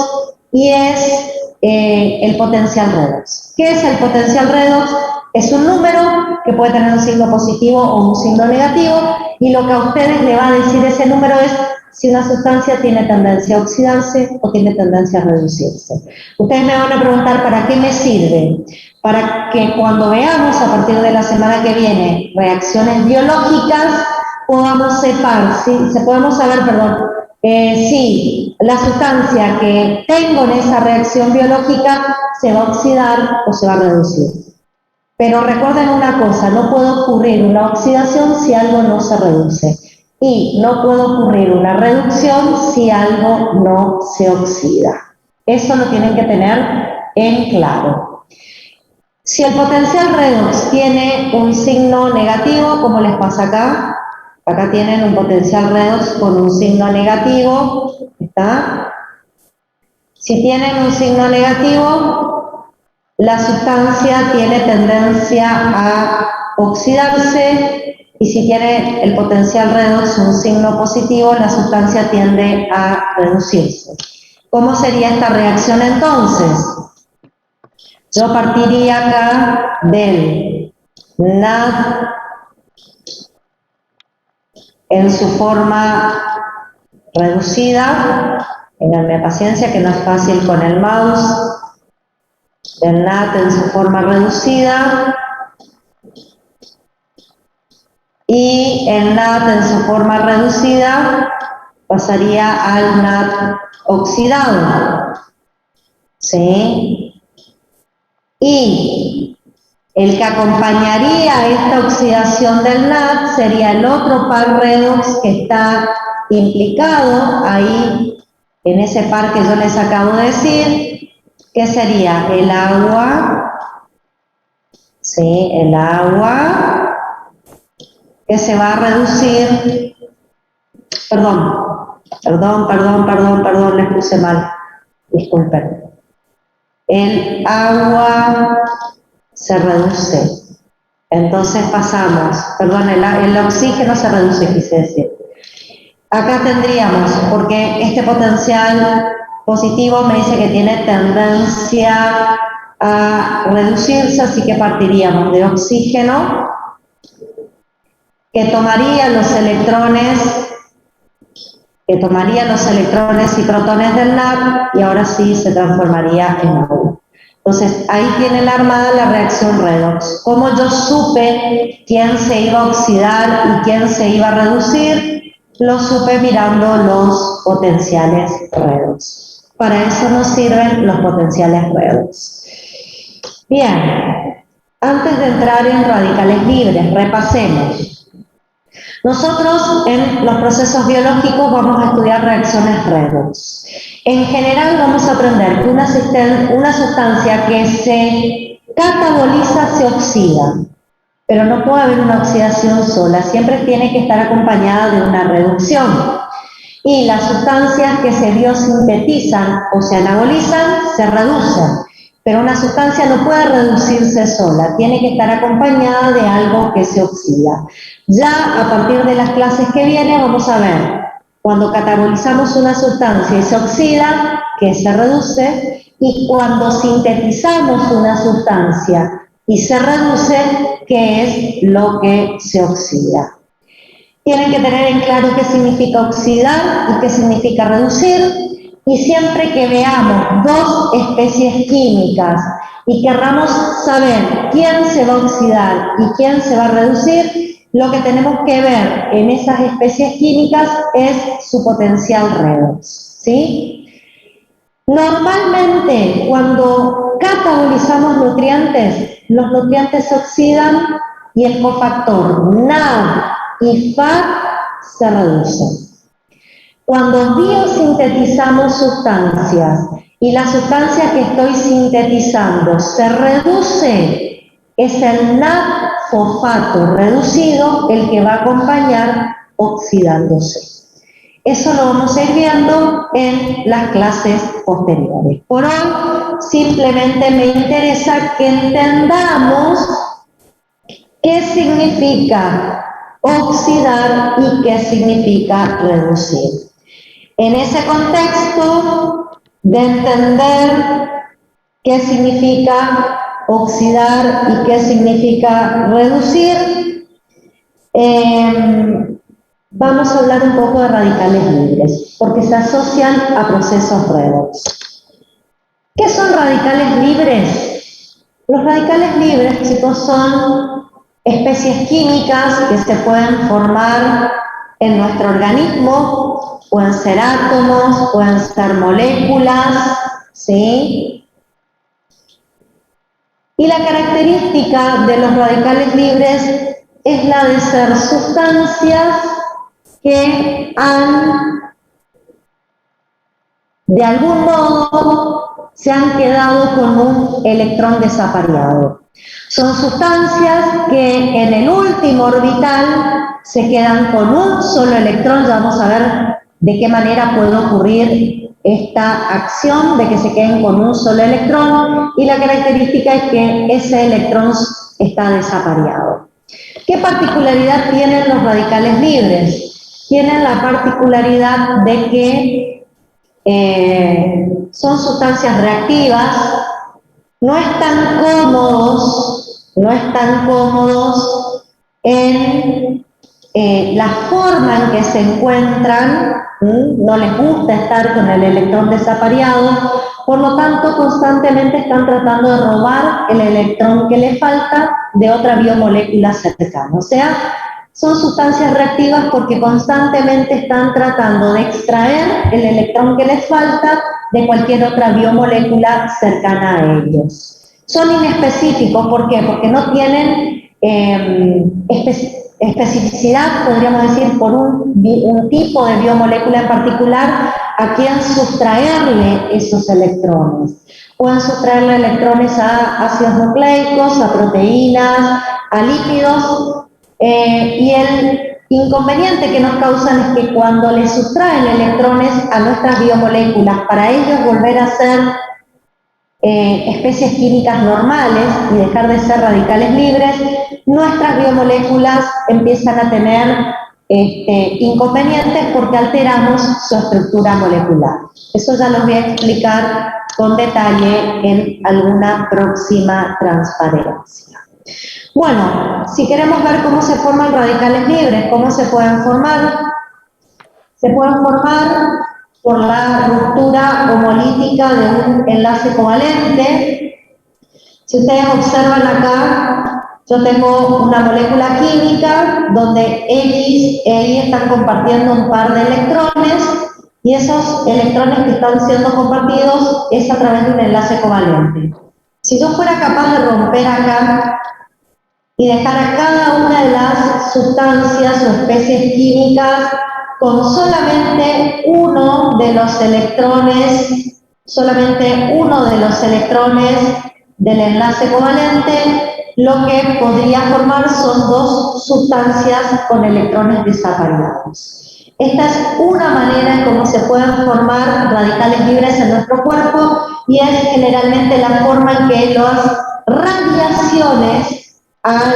y es el potencial redox. ¿Qué es el potencial redox? Es un número que puede tener un signo positivo o un signo negativo y lo que a ustedes le va a decir ese número es si una sustancia tiene tendencia a oxidarse o tiene tendencia a reducirse. Ustedes me van a preguntar ¿para qué me sirve? Para que cuando veamos a partir de la semana que viene reacciones biológicas podamos saber si la sustancia que tengo en esa reacción biológica se va a oxidar o se va a reducir. Pero recuerden una cosa, no puede ocurrir una oxidación si algo no se reduce y no puede ocurrir una reducción si algo no se oxida. Eso lo tienen que tener en claro. Si el potencial redox tiene un signo negativo, como les pasa acá, acá tienen un potencial redox con un signo negativo, ¿está? Si tienen un signo negativo, la sustancia tiene tendencia a oxidarse y si tiene el potencial redox un signo positivo, la sustancia tiende a reducirse. ¿Cómo sería esta reacción entonces? Yo partiría acá del NAD en su forma reducida, ténganme paciencia que no es fácil con el mouse, del NAD en su forma reducida y el NAD en su forma reducida pasaría al NAD oxidado, ¿sí? Y el que acompañaría esta oxidación del NAD sería el otro par redox que está implicado ahí en ese par que yo les acabo de decir, que sería el agua, ¿sí? El agua que se va a reducir, perdón, les puse mal, disculpen. El agua se reduce, entonces pasamos, el oxígeno se reduce, quise decir. Acá tendríamos, porque este potencial positivo me dice que tiene tendencia a reducirse, así que partiríamos de oxígeno, que tomaría los electrones y protones del NAD y ahora sí se transformaría en agua. Entonces, ahí tiene la armada la reacción redox. ¿Cómo yo supe quién se iba a oxidar y quién se iba a reducir? Lo supe mirando los potenciales redox. Para eso nos sirven los potenciales redox. Bien, antes de entrar en radicales libres, repasemos. Nosotros en los procesos biológicos vamos a estudiar reacciones redox. En general vamos a aprender que una sustancia que se cataboliza se oxida, pero no puede haber una oxidación sola, siempre tiene que estar acompañada de una reducción. Y las sustancias que se biosintetizan o se anabolizan se reducen, pero una sustancia no puede reducirse sola, tiene que estar acompañada de algo que se oxida. Ya a partir de las clases que vienen vamos a ver, cuando catabolizamos una sustancia y se oxida, que se reduce, y cuando sintetizamos una sustancia y se reduce, que es lo que se oxida. Tienen que tener en claro qué significa oxidar y qué significa reducir, y siempre que veamos dos especies químicas y querramos saber quién se va a oxidar y quién se va a reducir, lo que tenemos que ver en esas especies químicas es su potencial redox, ¿sí? Normalmente, cuando catabolizamos nutrientes, los nutrientes se oxidan y el cofactor NAD y FAD se reducen. Cuando biosintetizamos sustancias y la sustancia que estoy sintetizando se reduce, es el NAD-fosfato reducido el que va a acompañar oxidándose. Eso lo vamos a ir viendo en las clases posteriores. Por hoy, simplemente me interesa que entendamos qué significa oxidar y qué significa reducir. En ese contexto de entender qué significa oxidar y qué significa reducir, vamos a hablar un poco de radicales libres, porque se asocian a procesos redox. ¿Qué son radicales libres? Los radicales libres, chicos, son especies químicas que se pueden formar en nuestro organismo, pueden ser átomos, pueden ser moléculas, ¿sí? Y la característica de los radicales libres es la de ser sustancias que de algún modo se han quedado con un electrón desapareado. Son sustancias que en el último orbital se quedan con un solo electrón. Ya vamos a ver de qué manera puede ocurrir esta acción de que se queden con un solo electrón, y la característica es que ese electrón está desapareado. ¿Qué particularidad tienen los radicales libres? Tienen la particularidad de que son sustancias reactivas, no están cómodos en la forma en que se encuentran, no les gusta estar con el electrón desapareado, por lo tanto constantemente están tratando de robar el electrón que les falta de otra biomolécula cercana. O sea, son sustancias reactivas porque constantemente están tratando de extraer el electrón que les falta de cualquier otra biomolécula cercana a ellos. Son inespecíficos, ¿por qué? Porque no tienen especificidad, podríamos decir, por un tipo de biomolécula en particular a quien sustraerle esos electrones. Pueden sustraerle electrones a ácidos nucleicos, a proteínas, a lípidos, y el inconveniente que nos causan es que cuando le sustraen electrones a nuestras biomoléculas, para ellos volver a ser especies químicas normales y dejar de ser radicales libres, nuestras biomoléculas empiezan a tener inconvenientes porque alteramos su estructura molecular. Eso ya lo voy a explicar con detalle en alguna próxima transparencia. Bueno, si queremos ver cómo se forman radicales libres, ¿cómo se pueden formar? Se pueden formar por la ruptura homolítica de un enlace covalente. Si ustedes observan acá, yo tengo una molécula química donde X e Y están compartiendo un par de electrones, y esos electrones que están siendo compartidos es a través de un enlace covalente. Si yo fuera capaz de romper acá y dejar a cada una de las sustancias o especies químicas con solamente uno de los electrones del enlace covalente, lo que podría formar son dos sustancias con electrones desapareados. Esta es una manera en cómo se pueden formar radicales libres en nuestro cuerpo, y es generalmente la forma en que las radiaciones al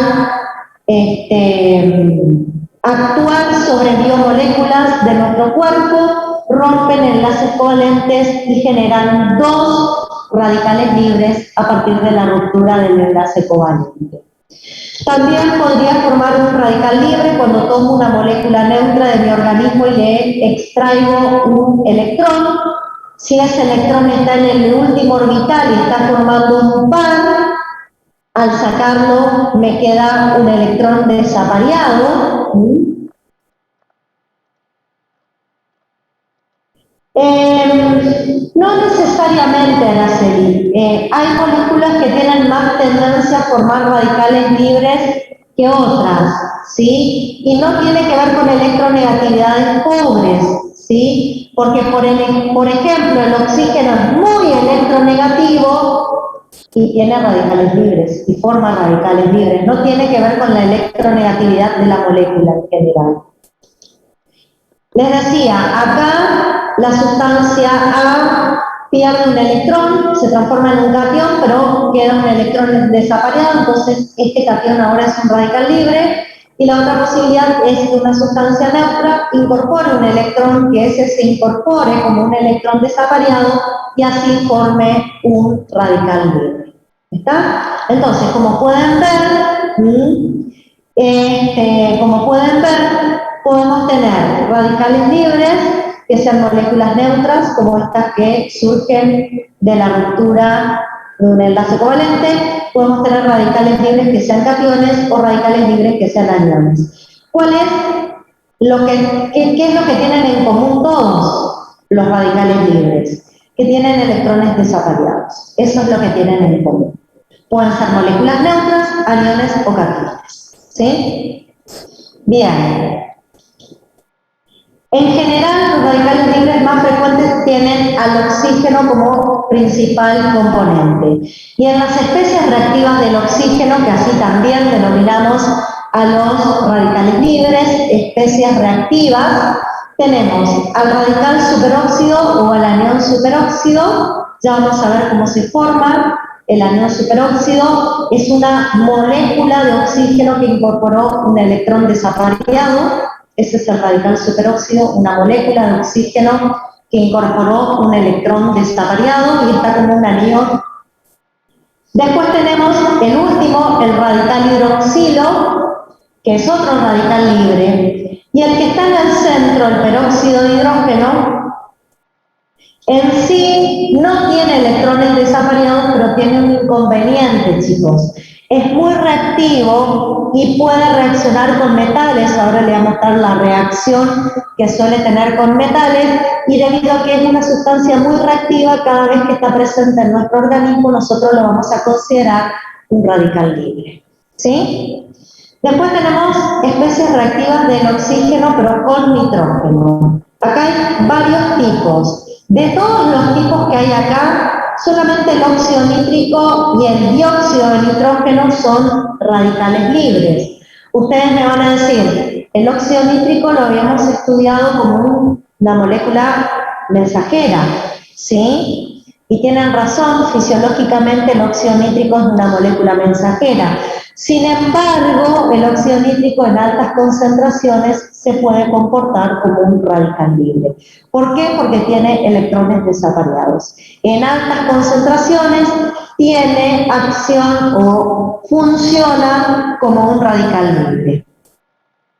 actuar sobre biomoléculas de nuestro cuerpo rompen enlaces covalentes y generan dos radicales libres a partir de la ruptura del enlace covalente. También podría formar un radical libre cuando tomo una molécula neutra de mi organismo y le extraigo un electrón. Si ese electrón está en el último orbital y está formando un par, al sacarlo me queda un electrón desapareado. No necesariamente necesariamente, Araceli. Hay moléculas que tienen más tendencia a formar radicales libres que otras, ¿sí? Y no tiene que ver con electronegatividades pobres, ¿sí? Porque, por ejemplo, el oxígeno es muy electronegativo y tiene radicales libres, y forma radicales libres. No tiene que ver con la electronegatividad de la molécula en general. Les decía, acá la sustancia A pierde un electrón, se transforma en un catión, pero queda un electrón desapareado, entonces este catión ahora es un radical libre, y la otra posibilidad es que una sustancia neutra incorpore un electrón, que ese se incorpore como un electrón desapareado, y así forme un radical libre. ¿Está? Entonces, como pueden ver, podemos tener radicales libres, que sean moléculas neutras, como estas que surgen de la ruptura de un enlace covalente. Podemos tener radicales libres que sean cationes o radicales libres que sean aniones. ¿Qué es lo que tienen en común todos los radicales libres? Que tienen electrones desapareados. Eso es lo que tienen en común. Pueden ser moléculas neutras, aniones o cationes. ¿Sí? Bien. En general, los radicales libres más frecuentes tienen al oxígeno como principal componente. Y en las especies reactivas del oxígeno, que así también denominamos a los radicales libres, especies reactivas, tenemos al radical superóxido o al anión superóxido. Ya vamos a ver cómo se forma. El anión superóxido es una molécula de oxígeno que incorporó un electrón desapareado. Ese es el radical superóxido, una molécula de oxígeno que incorporó un electrón desapareado y está como un anillo. Después tenemos el último, el radical hidroxilo, que es otro radical libre. Y el que está en el centro, el peróxido de hidrógeno, en sí no tiene electrones desapareados, pero tiene un inconveniente, chicos. Es muy reactivo y puede reaccionar con metales. Ahora le voy a mostrar la reacción que suele tener con metales, y debido a que es una sustancia muy reactiva, cada vez que está presente en nuestro organismo, nosotros lo vamos a considerar un radical libre. ¿Sí? Después tenemos especies reactivas del oxígeno, pero con nitrógeno. Acá hay varios tipos. De todos los tipos que hay acá, solamente el óxido nítrico y el dióxido de nitrógeno son radicales libres. Ustedes me van a decir, el óxido nítrico lo habíamos estudiado como una molécula mensajera, ¿sí? Y tienen razón, fisiológicamente el óxido nítrico es una molécula mensajera. Sin embargo, el óxido nítrico en altas concentraciones se puede comportar como un radical libre. ¿Por qué? Porque tiene electrones desapareados. En altas concentraciones tiene acción o funciona como un radical libre.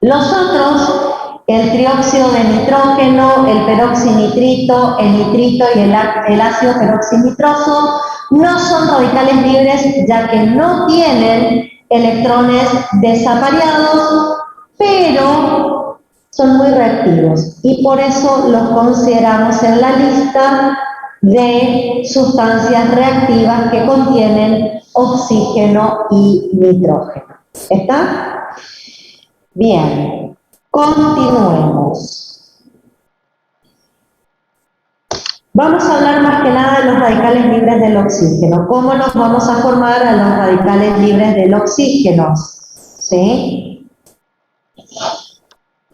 Los otros, el trióxido de nitrógeno, el peroxinitrito, el nitrito y el ácido peroxinitroso, no son radicales libres, ya que no tienen electrones desapareados, pero son muy reactivos y por eso los consideramos en la lista de sustancias reactivas que contienen oxígeno y nitrógeno. ¿Está? Bien, continuemos. Vamos a hablar más que nada de los radicales libres del oxígeno. ¿Cómo nos vamos a formar a los radicales libres del oxígeno? ¿Sí?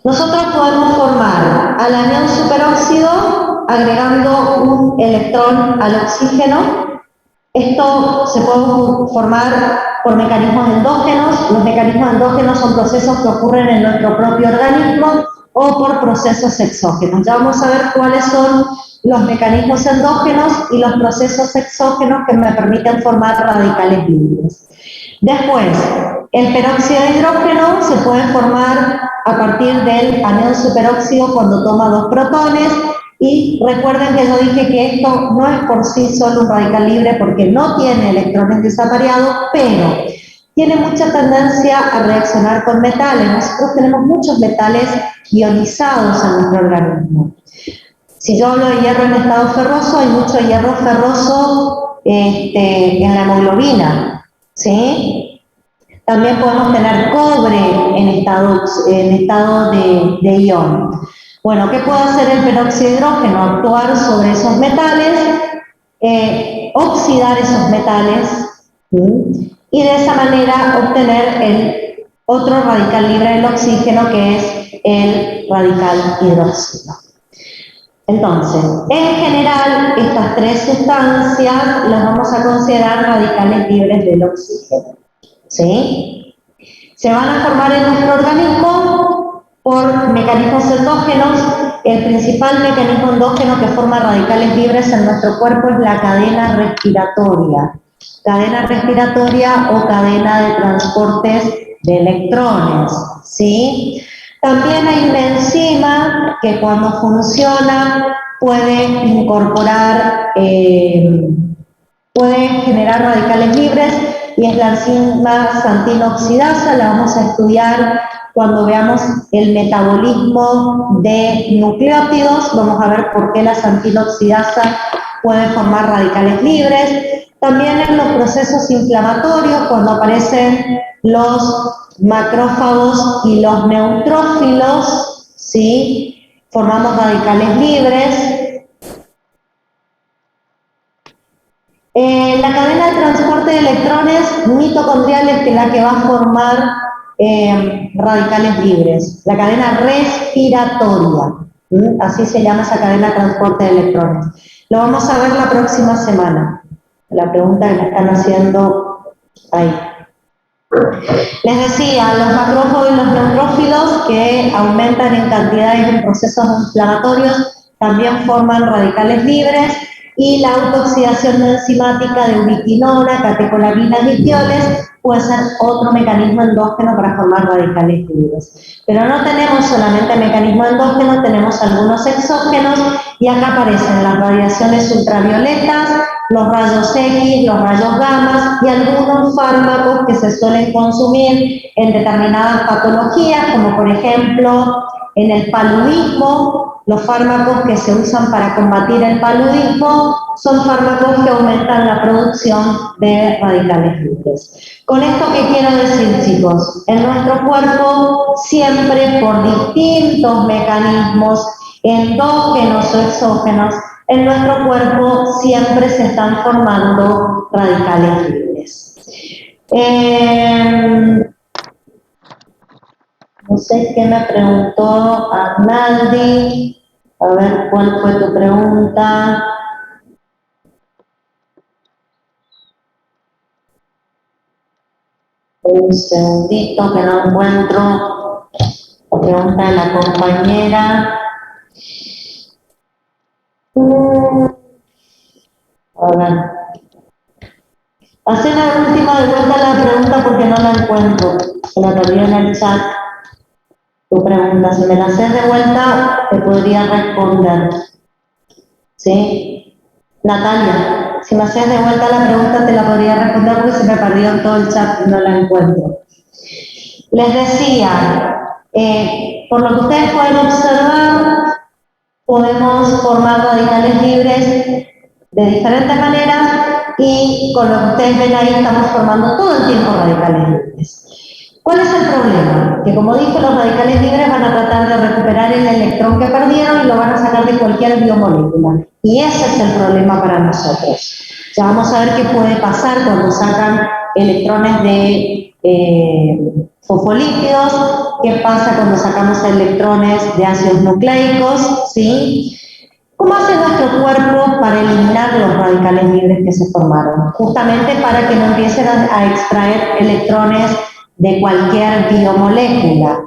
Nosotros podemos formar al anión superóxido agregando un electrón al oxígeno. Esto se puede formar por mecanismos endógenos. Los mecanismos endógenos son procesos que ocurren en nuestro propio organismo, o por procesos exógenos. Ya vamos a ver cuáles son los mecanismos endógenos y los procesos exógenos que me permiten formar radicales libres. Después, el peróxido de hidrógeno se puede formar a partir del anión superóxido cuando toma 2 protones, y recuerden que yo dije que esto no es por sí solo un radical libre porque no tiene electrones desapareados, pero tiene mucha tendencia a reaccionar con metales. Nosotros tenemos muchos metales ionizados en nuestro organismo. Si yo hablo de hierro en estado ferroso, hay mucho hierro ferroso en la hemoglobina, ¿sí? También podemos tener cobre en estado de ion. Bueno, ¿qué puede hacer el peróxido de hidrógeno? Actuar sobre esos metales, oxidar esos metales, ¿sí? Y de esa manera obtener el otro radical libre del oxígeno, que es el radical hidróxido. Entonces, en general, estas tres sustancias las vamos a considerar radicales libres del oxígeno, ¿sí? Se van a formar en nuestro organismo por mecanismos endógenos. El principal mecanismo endógeno que forma radicales libres en nuestro cuerpo es la cadena respiratoria o cadena de transportes de electrones, ¿sí? También hay una enzima que cuando funciona puede incorporar, puede generar radicales libres, y es la enzima xantina oxidasa. La vamos a estudiar cuando veamos el metabolismo de nucleótidos. Vamos a ver por qué la xantina oxidasa puede formar radicales libres. También en los procesos inflamatorios, cuando aparecen los macrófagos y los neutrófilos, ¿sí? Formamos radicales libres. La cadena de transporte de electrones mitocondriales, que es la que va a formar radicales libres. La cadena respiratoria, ¿sí? Así se llama esa cadena de transporte de electrones. Lo vamos a ver la próxima semana. La pregunta que me están haciendo ahí. Les decía, los macrófagos y los neutrófilos, que aumentan en cantidades en procesos inflamatorios, también forman radicales libres, y la autooxidación enzimática de ubiquinona, catecolaminas y tioles puede ser otro mecanismo endógeno para formar radicales libres. Pero no tenemos solamente mecanismo endógeno, tenemos algunos exógenos, y acá aparecen las radiaciones ultravioletas, los rayos X, los rayos gamma y algunos fármacos que se suelen consumir en determinadas patologías, como por ejemplo en el paludismo. Los fármacos que se usan para combatir el paludismo son fármacos que aumentan la producción de radicales libres. Con esto, ¿qué quiero decir, chicos? En nuestro cuerpo, siempre por distintos mecanismos endógenos o exógenos, en nuestro cuerpo siempre se están formando radicales libres. No sé qué me preguntó Arnaldi. A ver, ¿cuál fue tu pregunta? Un segundito que no encuentro la pregunta de la compañera. A ver. Hacé la última de vuelta la pregunta porque no la encuentro. Se la perdí en el chat. Tu pregunta, si me la haces de vuelta, te podría responder. ¿Sí? Natalia, si me haces de vuelta la pregunta, te la podría responder porque se me perdió en todo el chat y no la encuentro. Les decía, por lo que ustedes pueden observar, podemos formar radicales libres de diferentes maneras, y con lo que ustedes ven ahí estamos formando todo el tiempo radicales libres. ¿Cuál es el problema? Que, como dije, los radicales libres van a tratar de recuperar el electrón que perdieron y lo van a sacar de cualquier biomolécula. Y ese es el problema para nosotros. Ya vamos a ver qué puede pasar cuando sacan electrones de fosfolípidos, qué pasa cuando sacamos electrones de ácidos nucleicos, ¿sí? ¿Cómo hace nuestro cuerpo para eliminar los radicales libres que se formaron? Justamente para que no empiecen a extraer electrones de cualquier biomolécula.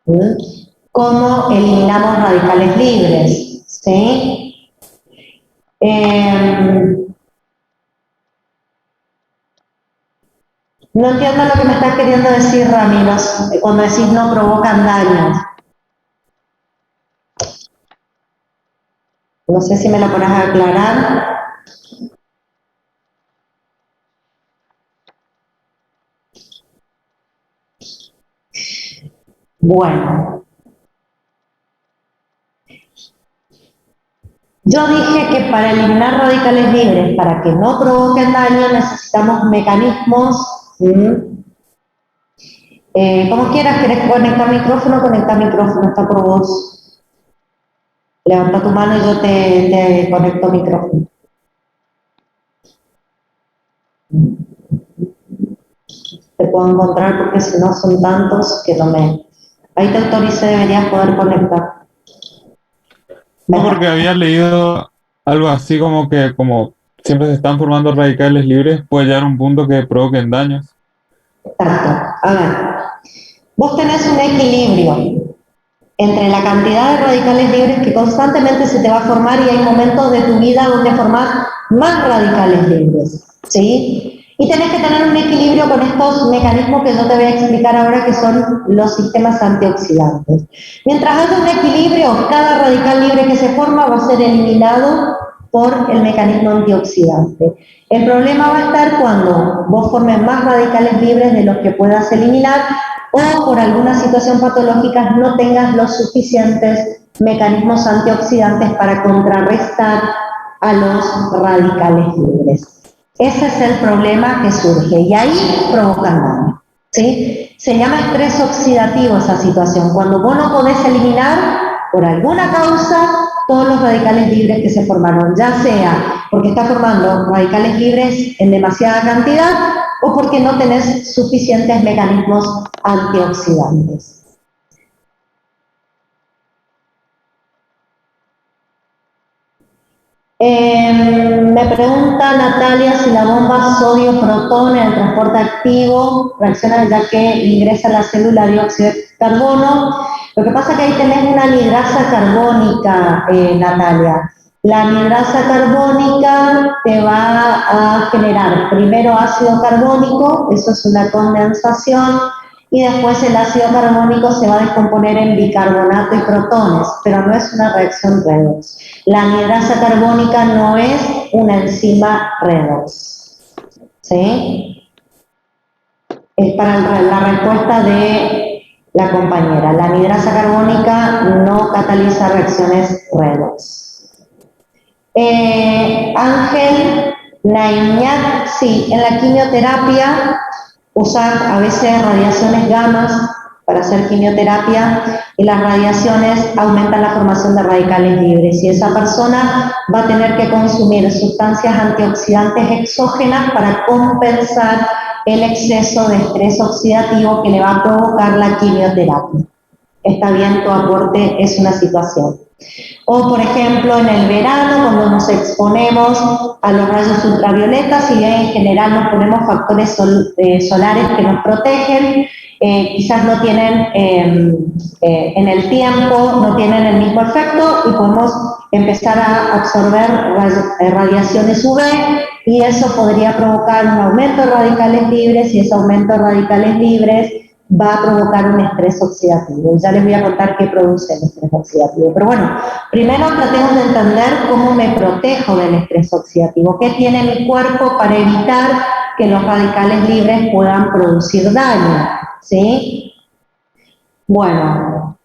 ¿Sí? ¿Cómo eliminamos radicales libres? ¿Sí? No entiendo lo que me estás queriendo decir, Ramiro, cuando decís no provocan daño. No sé si me lo podrás aclarar. Bueno. Yo dije que para eliminar radicales libres, para que no provoquen daño, necesitamos mecanismos. Como quieras, ¿querés conectar micrófono? Conectar micrófono, está por vos. Levanta tu mano y yo te conecto micrófono. Te puedo encontrar porque si no son tantos que no me... Ahí te autoricé, deberías poder conectar. No, porque había leído algo así como que como siempre se están formando radicales libres, puede llegar a un punto que provoquen daños. Exacto. A ver, vos tenés un equilibrio entre la cantidad de radicales libres que constantemente se te va a formar y hay momentos de tu vida donde formás más radicales libres, ¿sí? Y tenés que tener un equilibrio con estos mecanismos que yo te voy a explicar ahora, que son los sistemas antioxidantes. Mientras haya un equilibrio, cada radical libre que se forma va a ser eliminado por el mecanismo antioxidante. El problema va a estar cuando vos formes más radicales libres de los que puedas eliminar o por alguna situación patológica no tengas los suficientes mecanismos antioxidantes para contrarrestar a los radicales libres. Ese es el problema que surge y ahí provocan daño, ¿sí? Se llama estrés oxidativo esa situación, cuando vos no podés eliminar por alguna causa todos los radicales libres que se formaron, ya sea porque está formando radicales libres en demasiada cantidad o porque no tenés suficientes mecanismos antioxidantes. Me pregunta Natalia si la bomba sodio-protón en el transporte activo reacciona ya que ingresa a la célula dióxido de carbono. Lo que pasa es que ahí tenés una anhidrasa carbónica, Natalia. La anhidrasa carbónica te va a generar primero ácido carbónico, eso es una condensación, y después el ácido carbónico se va a descomponer en bicarbonato y protones, pero no es una reacción redox. La anhidrasa carbónica no es una enzima redox, ¿sí? Es para la respuesta de la compañera. La anhidrasa carbónica no cataliza reacciones redox. Ángel Naiñat, sí, en la quimioterapia usan a veces radiaciones gamas para hacer quimioterapia y las radiaciones aumentan la formación de radicales libres y esa persona va a tener que consumir sustancias antioxidantes exógenas para compensar el exceso de estrés oxidativo que le va a provocar la quimioterapia. Está bien, tu aporte es una situación. O, por ejemplo, en el verano, cuando nos exponemos a los rayos ultravioletas, y bien en general nos ponemos factores solares que nos protegen, quizás no tienen, en el tiempo, no tienen el mismo efecto y podemos empezar a absorber radiaciones UV y eso podría provocar un aumento de radicales libres y ese aumento de radicales libres va a provocar un estrés oxidativo. Ya les voy a contar qué produce el estrés oxidativo. Pero bueno, primero tratemos de entender cómo me protejo del estrés oxidativo. ¿Qué tiene mi cuerpo para evitar que los radicales libres puedan producir daño? ¿Sí? Bueno.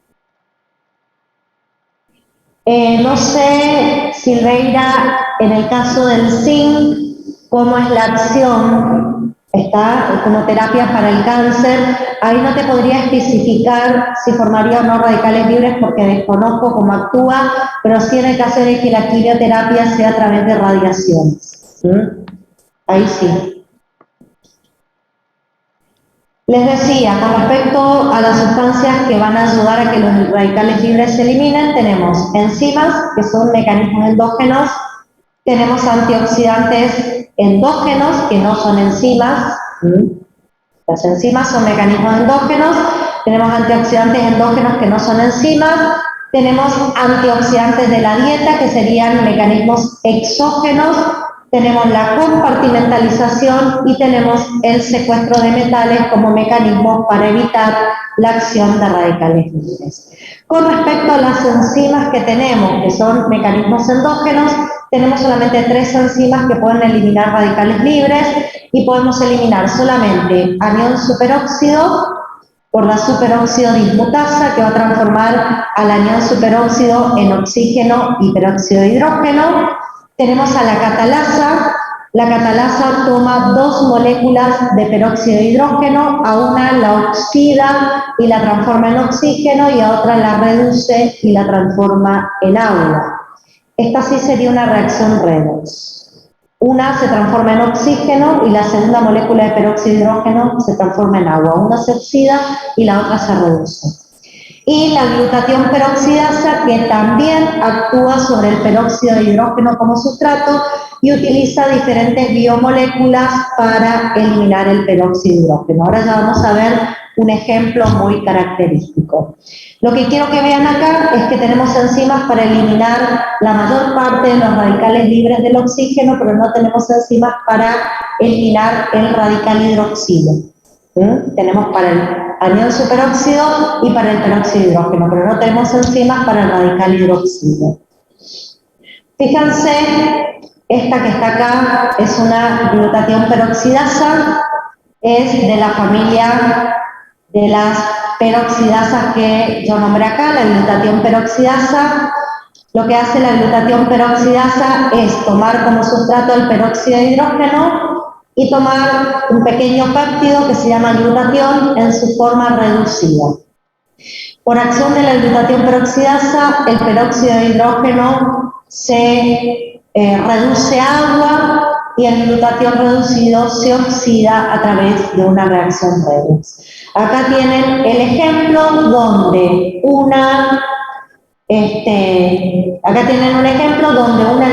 No sé, Silveira, en el caso del zinc, cómo es la acción. Está como terapia para el cáncer. Ahí no te podría especificar si formaría o no radicales libres porque desconozco cómo actúa, pero sí en el caso de que la quimioterapia sea a través de radiaciones. Ahí sí. Les decía, con respecto a las sustancias que van a ayudar a que los radicales libres se eliminen, tenemos enzimas, que son mecanismos endógenos, tenemos antioxidantes endógenos, que no son enzimas. Las enzimas son mecanismos endógenos, tenemos antioxidantes endógenos que no son enzimas, tenemos antioxidantes de la dieta, que serían mecanismos exógenos, tenemos la compartimentalización y tenemos el secuestro de metales como mecanismo para evitar la acción de radicales libres. Con respecto a las enzimas que tenemos, que son mecanismos endógenos, tenemos solamente 3 enzimas que pueden eliminar radicales libres y podemos eliminar solamente anión superóxido, por la superóxido dismutasa, que va a transformar al anión superóxido en oxígeno y peróxido de hidrógeno. Tenemos a la catalasa. La catalasa toma dos moléculas de peróxido de hidrógeno, a una la oxida y la transforma en oxígeno y a otra la reduce y la transforma en agua. Esta sí sería una reacción redox. Una se transforma en oxígeno y la segunda molécula de peróxido de hidrógeno se transforma en agua. Una se oxida y la otra se reduce. Y la glutatión peroxidasa, que también actúa sobre el peróxido de hidrógeno como sustrato y utiliza diferentes biomoléculas para eliminar el peróxido de hidrógeno. Ahora ya vamos a ver un ejemplo muy característico. Lo que quiero que vean acá es que tenemos enzimas para eliminar la mayor parte de los radicales libres del oxígeno, pero no tenemos enzimas para eliminar el radical hidroxilo. Tenemos para el anión superóxido y para el peróxido de hidrógeno, pero no tenemos enzimas para el radical hidroxilo. Fíjense, esta que está acá es una glutatión peroxidasa, es de la familia de las peroxidasas que yo nombré acá, la glutatión peroxidasa. Lo que hace la glutatión peroxidasa es tomar como sustrato el peróxido de hidrógeno y tomar un pequeño péptido que se llama glutatión en su forma reducida. Por acción de la glutatión peroxidasa, el peróxido de hidrógeno se reduce a agua y el glutatión reducido se oxida a través de una reacción redox. Acá tienen el ejemplo donde una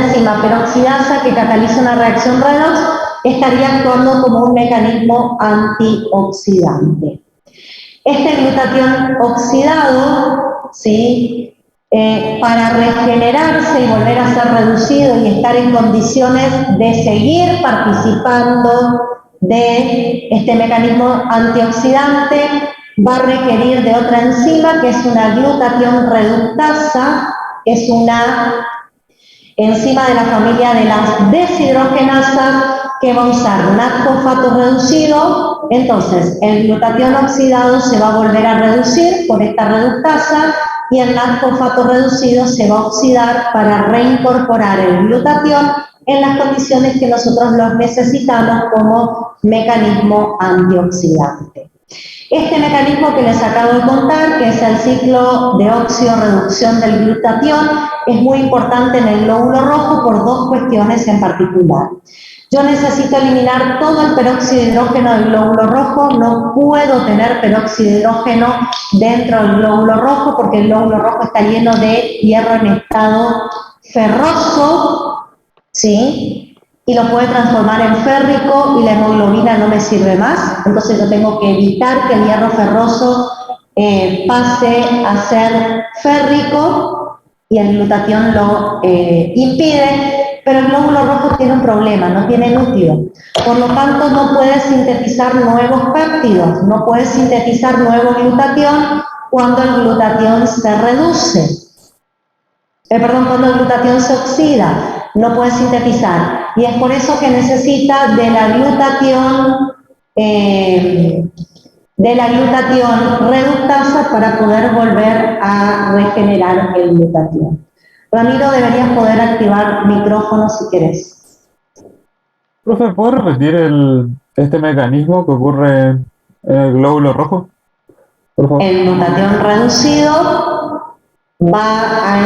enzima peroxidasa que cataliza una reacción redox estaría actuando como un mecanismo antioxidante. Este glutatión oxidado, ¿sí? Para regenerarse y volver a ser reducido y estar en condiciones de seguir participando de este mecanismo antioxidante, va a requerir de otra enzima que es una glutatión reductasa, que es una enzima de la familia de las deshidrogenasas que va a usar NAD-fosfato reducido. Entonces el glutatión oxidado se va a volver a reducir por esta reductasa y el NAD-fosfato reducido se va a oxidar para reincorporar el glutatión en las condiciones que nosotros los necesitamos como mecanismo antioxidante. Este mecanismo que les acabo de contar, que es el ciclo de óxido-reducción del glutatión, es muy importante en el glóbulo rojo por dos cuestiones en particular. Yo necesito eliminar todo el peróxido de hidrógeno del glóbulo rojo, no puedo tener peróxido de hidrógeno dentro del glóbulo rojo porque el glóbulo rojo está lleno de hierro en estado ferroso, ¿sí? Y lo puede transformar en férrico y la hemoglobina no me sirve más, entonces yo tengo que evitar que el hierro ferroso pase a ser férrico y el glutatión lo impide. Pero el glóbulo rojo tiene un problema, no tiene núcleo. Por lo tanto, no puede sintetizar nuevos péptidos, no puede sintetizar nuevo glutatión cuando el glutatión se reduce. Cuando el glutatión se oxida, no puede sintetizar. Y es por eso que necesita de la glutatión reductasa para poder volver a regenerar el glutatión. Ramiro, deberías poder activar micrófono si querés. Profe, ¿puedo repetir este mecanismo que ocurre en el glóbulo rojo? Por favor. El glutatión reducido va a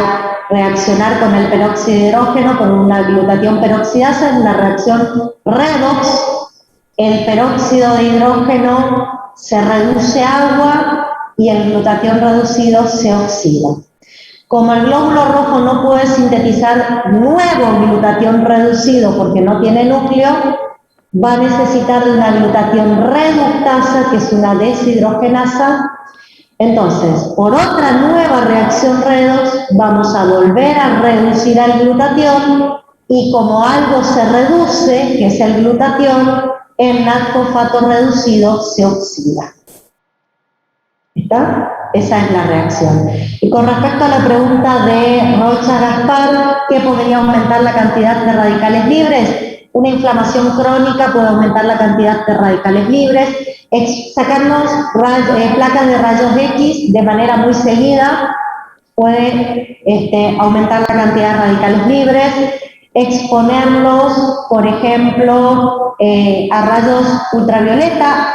reaccionar con el peróxido de hidrógeno con una glutatión peroxidasa, es una reacción redox. El peróxido de hidrógeno se reduce a agua y el glutatión reducido se oxida. Como el glóbulo rojo no puede sintetizar nuevo glutatión reducido porque no tiene núcleo, va a necesitar de una glutatión reductasa, que es una deshidrogenasa. Entonces, por otra nueva reacción redox, vamos a volver a reducir al glutatión y como algo se reduce, que es el glutatión, el NAD-fosfato reducido se oxida. ¿Está? Esa es la reacción. Y con respecto a la pregunta de Rocha Gaspar, ¿qué podría aumentar la cantidad de radicales libres? una inflamación crónica puede aumentar la cantidad de radicales libres. Sacarnos placas de rayos X de manera muy seguida puede aumentar la cantidad de radicales libres. Exponerlos, por ejemplo, a rayos ultravioleta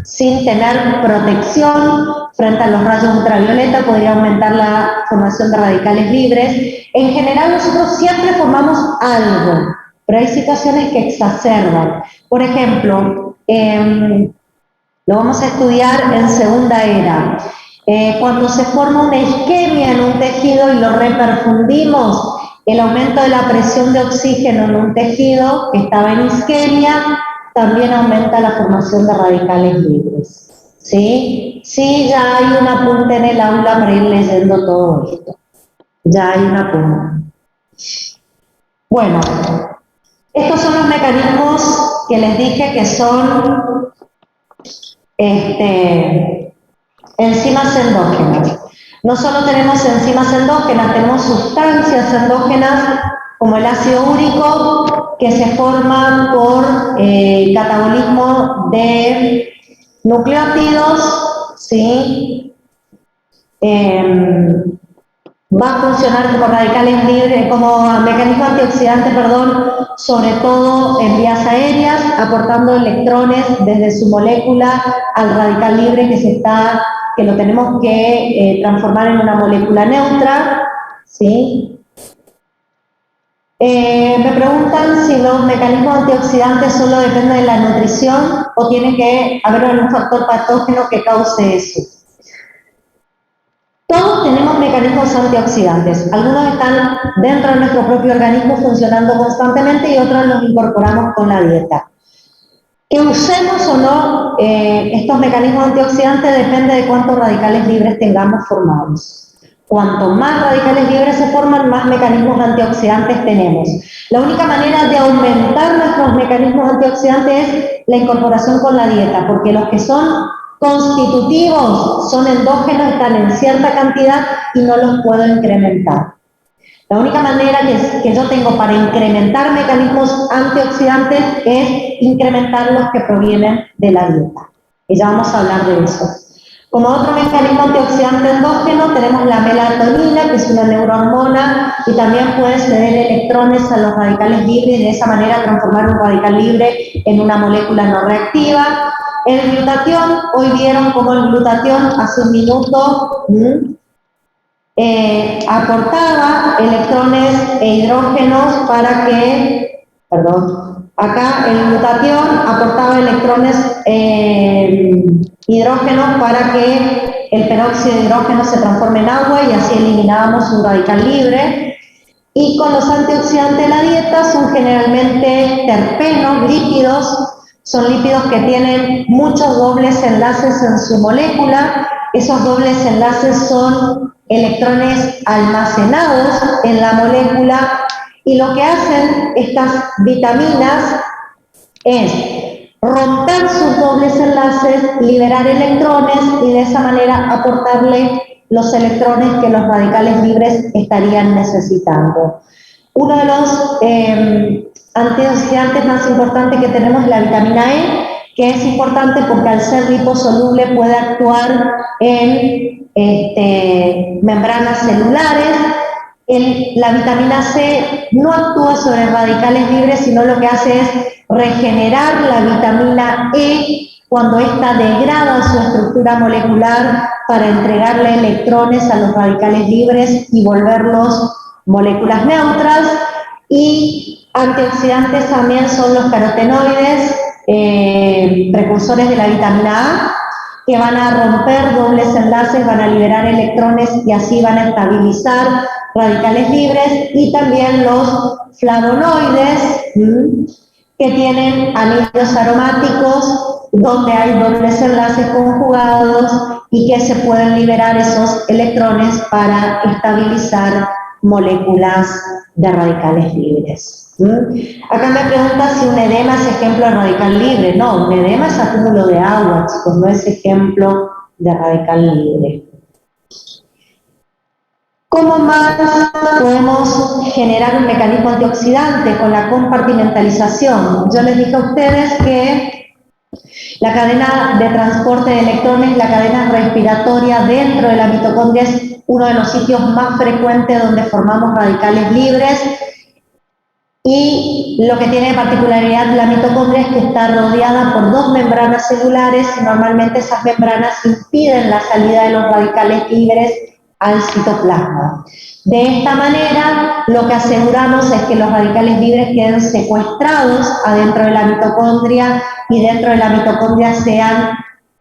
sin tener protección frente a los rayos ultravioleta podría aumentar la formación de radicales libres. En general nosotros siempre formamos algo, pero hay situaciones que exacerban. Por ejemplo, lo vamos a estudiar en segunda era. Cuando se forma una isquemia en un tejido y lo reperfundimos, el aumento de la presión de oxígeno en un tejido que estaba en isquemia también aumenta la formación de radicales libres. ¿Sí? Sí, ya hay un apunte en el aula para ir leyendo todo esto. Ya hay un apunte. Bueno, estos son los mecanismos que les dije que son enzimas endógenas. No solo tenemos enzimas endógenas, tenemos sustancias endógenas como el ácido úrico que se forman por catabolismo de nucleótidos, ¿sí? Va a funcionar como radicales libres, como mecanismo antioxidante, perdón, sobre todo en vías aéreas, aportando electrones desde su molécula al radical libre que lo tenemos que transformar en una molécula neutra, ¿sí? Me preguntan si los mecanismos antioxidantes solo dependen de la nutrición o tiene que haber algún factor patógeno que cause eso. Todos tenemos mecanismos antioxidantes. Algunos están dentro de nuestro propio organismo funcionando constantemente y otros los incorporamos con la dieta. Que usemos o no estos mecanismos antioxidantes depende de cuántos radicales libres tengamos formados. Cuanto más radicales libres se forman, más mecanismos antioxidantes tenemos. La única manera de aumentar nuestros mecanismos antioxidantes es la incorporación con la dieta, porque los que son constitutivos, son endógenos, están en cierta cantidad y no los puedo incrementar. La única manera que yo tengo para incrementar mecanismos antioxidantes es incrementar los que provienen de la dieta. Y ya vamos a hablar de eso. Como otro mecanismo antioxidante endógeno tenemos la melatonina, que es una neurohormona y también puede ceder electrones a los radicales libres y de esa manera transformar un radical libre en una molécula no reactiva. El glutatión, hoy vieron cómo el glutatión hace un minuto aportaba electrones e hidrógenos para que, acá el glutatión aportaba electrones hidrógenos para que el peróxido de hidrógeno se transforme en agua y así eliminábamos un radical libre. Y con los antioxidantes de la dieta son generalmente terpenos, lípidos, son lípidos que tienen muchos dobles enlaces en su molécula. Esos dobles enlaces son electrones almacenados en la molécula y lo que hacen estas vitaminas es romper sus dobles enlaces, liberar electrones y de esa manera aportarle los electrones que los radicales libres estarían necesitando. Uno de los antioxidantes más importantes que tenemos es la vitamina E, que es importante porque al ser liposoluble puede actuar en membranas celulares. La vitamina C no actúa sobre radicales libres, sino lo que hace es regenerar la vitamina E cuando ésta degrada su estructura molecular para entregarle electrones a los radicales libres y volverlos moléculas neutras. Y antioxidantes también son los carotenoides, precursores de la vitamina A, que van a romper dobles enlaces, van a liberar electrones y así van a estabilizar radicales libres, y también los flavonoides, que tienen anillos aromáticos donde hay dobles enlaces conjugados y que se pueden liberar esos electrones para estabilizar moléculas de radicales libres. Acá me pregunta si un edema es ejemplo de radical libre. No, un edema es acúmulo de agua, chicos, no es ejemplo de radical libre. ¿Cómo más podemos generar un mecanismo antioxidante con la compartimentalización? Yo les dije a ustedes que la cadena de transporte de electrones, la cadena respiratoria dentro de la mitocondria es uno de los sitios más frecuentes donde formamos radicales libres, y lo que tiene de particularidad la mitocondria es que está rodeada por dos membranas celulares y normalmente esas membranas impiden la salida de los radicales libres al citoplasma. De esta manera, lo que aseguramos es que los radicales libres queden secuestrados adentro de la mitocondria y dentro de la mitocondria sean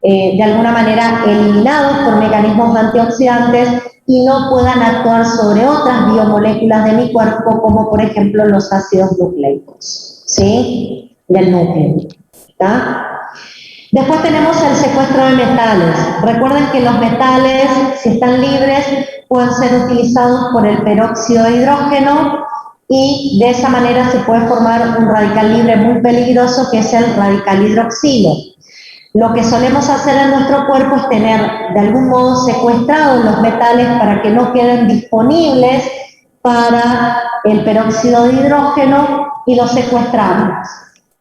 de alguna manera eliminados por mecanismos antioxidantes y no puedan actuar sobre otras biomoléculas de mi cuerpo, como por ejemplo los ácidos nucleicos, ¿sí? Del núcleo, ¿está? Después tenemos el secuestro de metales. Recuerden que los metales, si están libres, pueden ser utilizados por el peróxido de hidrógeno y de esa manera se puede formar un radical libre muy peligroso que es el radical hidroxilo. Lo que solemos hacer en nuestro cuerpo es tener de algún modo secuestrados los metales para que no queden disponibles para el peróxido de hidrógeno y los secuestramos,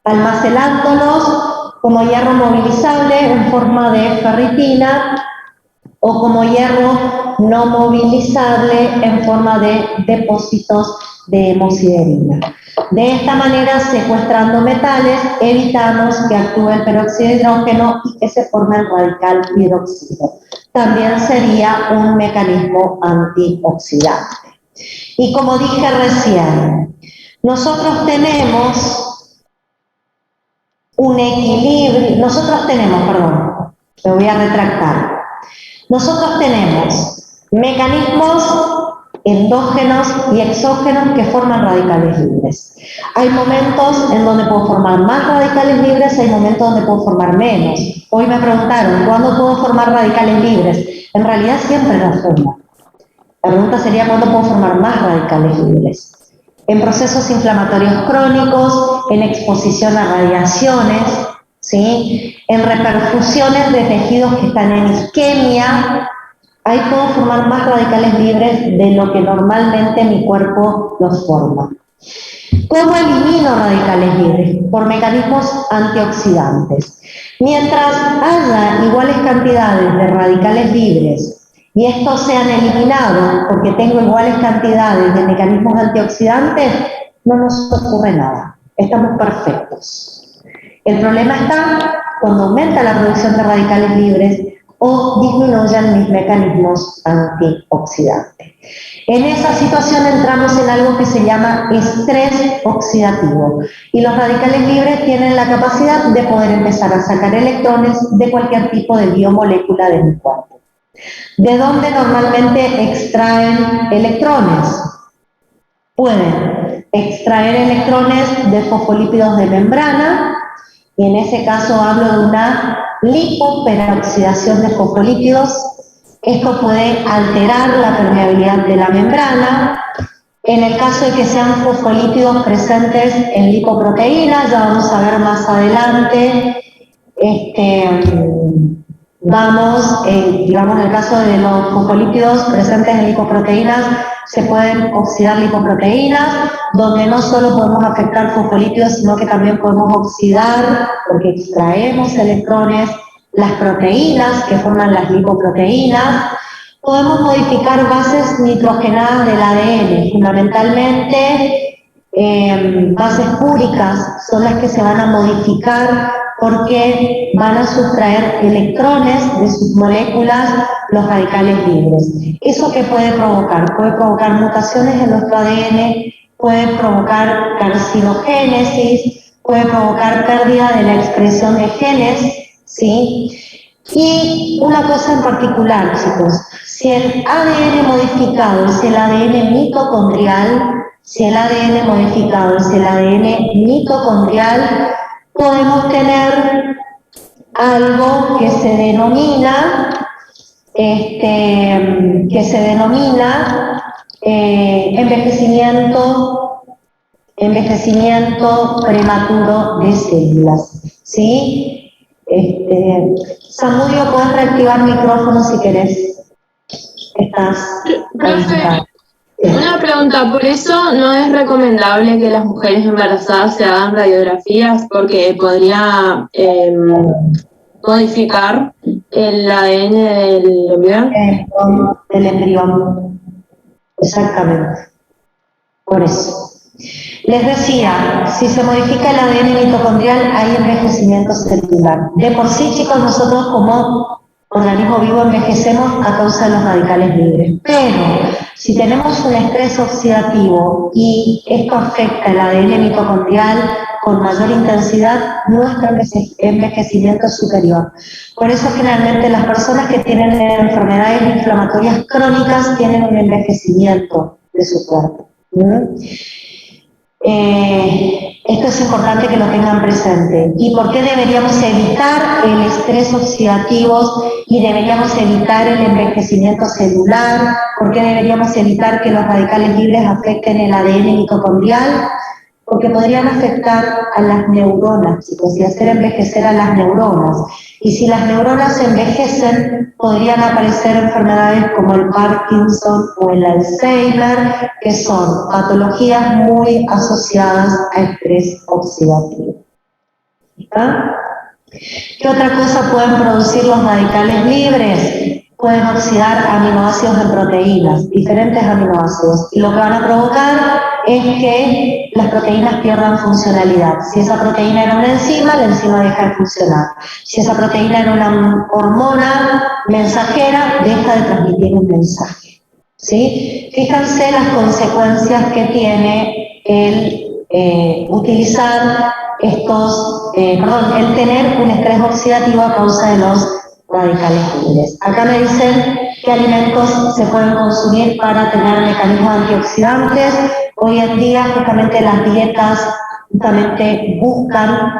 almacenándolos como hierro movilizable en forma de ferritina o como hierro no movilizable en forma de depósitos de hemosiderina. De esta manera, secuestrando metales, evitamos que actúe el peróxido de hidrógeno y que se forme el radical hidroxilo. También sería un mecanismo antioxidante. Y como dije recién, nosotros tenemos un equilibrio, me voy a retractar. Nosotros tenemos mecanismos endógenos y exógenos que forman radicales libres. Hay momentos en donde puedo formar más radicales libres, hay momentos donde puedo formar menos. Hoy me preguntaron, ¿cuándo puedo formar radicales libres? En realidad siempre los formo. La pregunta sería, ¿cuándo puedo formar más radicales libres? En procesos inflamatorios crónicos, en exposición a radiaciones, ¿sí? En reperfusiones de tejidos que están en isquemia. Ahí puedo formar más radicales libres de lo que normalmente mi cuerpo los forma. ¿Cómo elimino radicales libres? Por mecanismos antioxidantes. Mientras haya iguales cantidades de radicales libres y estos sean eliminados porque tengo iguales cantidades de mecanismos antioxidantes, no nos ocurre nada. Estamos perfectos. El problema está cuando aumenta la producción de radicales libres o disminuyan mis mecanismos antioxidantes. En esa situación entramos en algo que se llama estrés oxidativo y los radicales libres tienen la capacidad de poder empezar a sacar electrones de cualquier tipo de biomolécula de mi cuerpo. ¿De dónde normalmente extraen electrones? Pueden extraer electrones de fosfolípidos de membrana, y en ese caso hablo de una lipoperoxidación de fosfolípidos. Esto puede alterar la permeabilidad de la membrana. En el caso de que sean fosfolípidos presentes en lipoproteínas, ya vamos a ver más adelante, digamos, en el caso de los fosfolípidos presentes en lipoproteínas, se pueden oxidar lipoproteínas, donde no solo podemos afectar fosfolípidos, sino que también podemos oxidar, porque extraemos electrones, las proteínas que forman las lipoproteínas. Podemos modificar bases nitrogenadas del ADN, fundamentalmente bases púricas son las que se van a modificar porque van a sustraer electrones de sus moléculas los radicales libres. ¿Eso qué puede provocar? Puede provocar mutaciones en nuestro ADN, puede provocar carcinogénesis, puede provocar pérdida de la expresión de genes, ¿sí? Y una cosa en particular, chicos, si el ADN modificado es el ADN mitocondrial, podemos tener algo que se denomina envejecimiento prematuro de células, ¿sí? Samudio, puedes reactivar micrófono si querés. Estás. Profe, una pregunta, por eso no es recomendable que las mujeres embarazadas se hagan radiografías porque podría modificar el ADN del embrión. Del embrión. Exactamente. Por eso. Les decía, si se modifica el ADN mitocondrial hay envejecimiento celular. De por sí, chicos, nosotros como organismo vivo envejecemos a causa de los radicales libres. Pero si tenemos un estrés oxidativo y esto afecta el ADN mitocondrial con mayor intensidad, nuestro envejecimiento es superior. Por eso generalmente las personas que tienen enfermedades inflamatorias crónicas tienen un envejecimiento de su cuerpo. Esto es importante que lo tengan presente. ¿Y por qué deberíamos evitar el estrés oxidativo y deberíamos evitar el envejecimiento celular? ¿Por qué deberíamos evitar que los radicales libres afecten el ADN mitocondrial? Porque podrían afectar a las neuronas, chicos, y hacer envejecer a las neuronas. Y si las neuronas envejecen, podrían aparecer enfermedades como el Parkinson o el Alzheimer, que son patologías muy asociadas a estrés oxidativo. ¿Está? ¿Qué otra cosa pueden producir los radicales libres? Pueden oxidar aminoácidos en proteínas, diferentes aminoácidos, y lo que van a provocar es que las proteínas pierdan funcionalidad. Si esa proteína era una enzima, la enzima deja de funcionar. Si esa proteína era una hormona mensajera, deja de transmitir un mensaje. ¿Sí? Fíjense las consecuencias que tiene el utilizar el tener un estrés oxidativo a causa de los radicales libres. Acá me dicen qué alimentos se pueden consumir para tener mecanismos antioxidantes. Hoy en día justamente las dietas buscan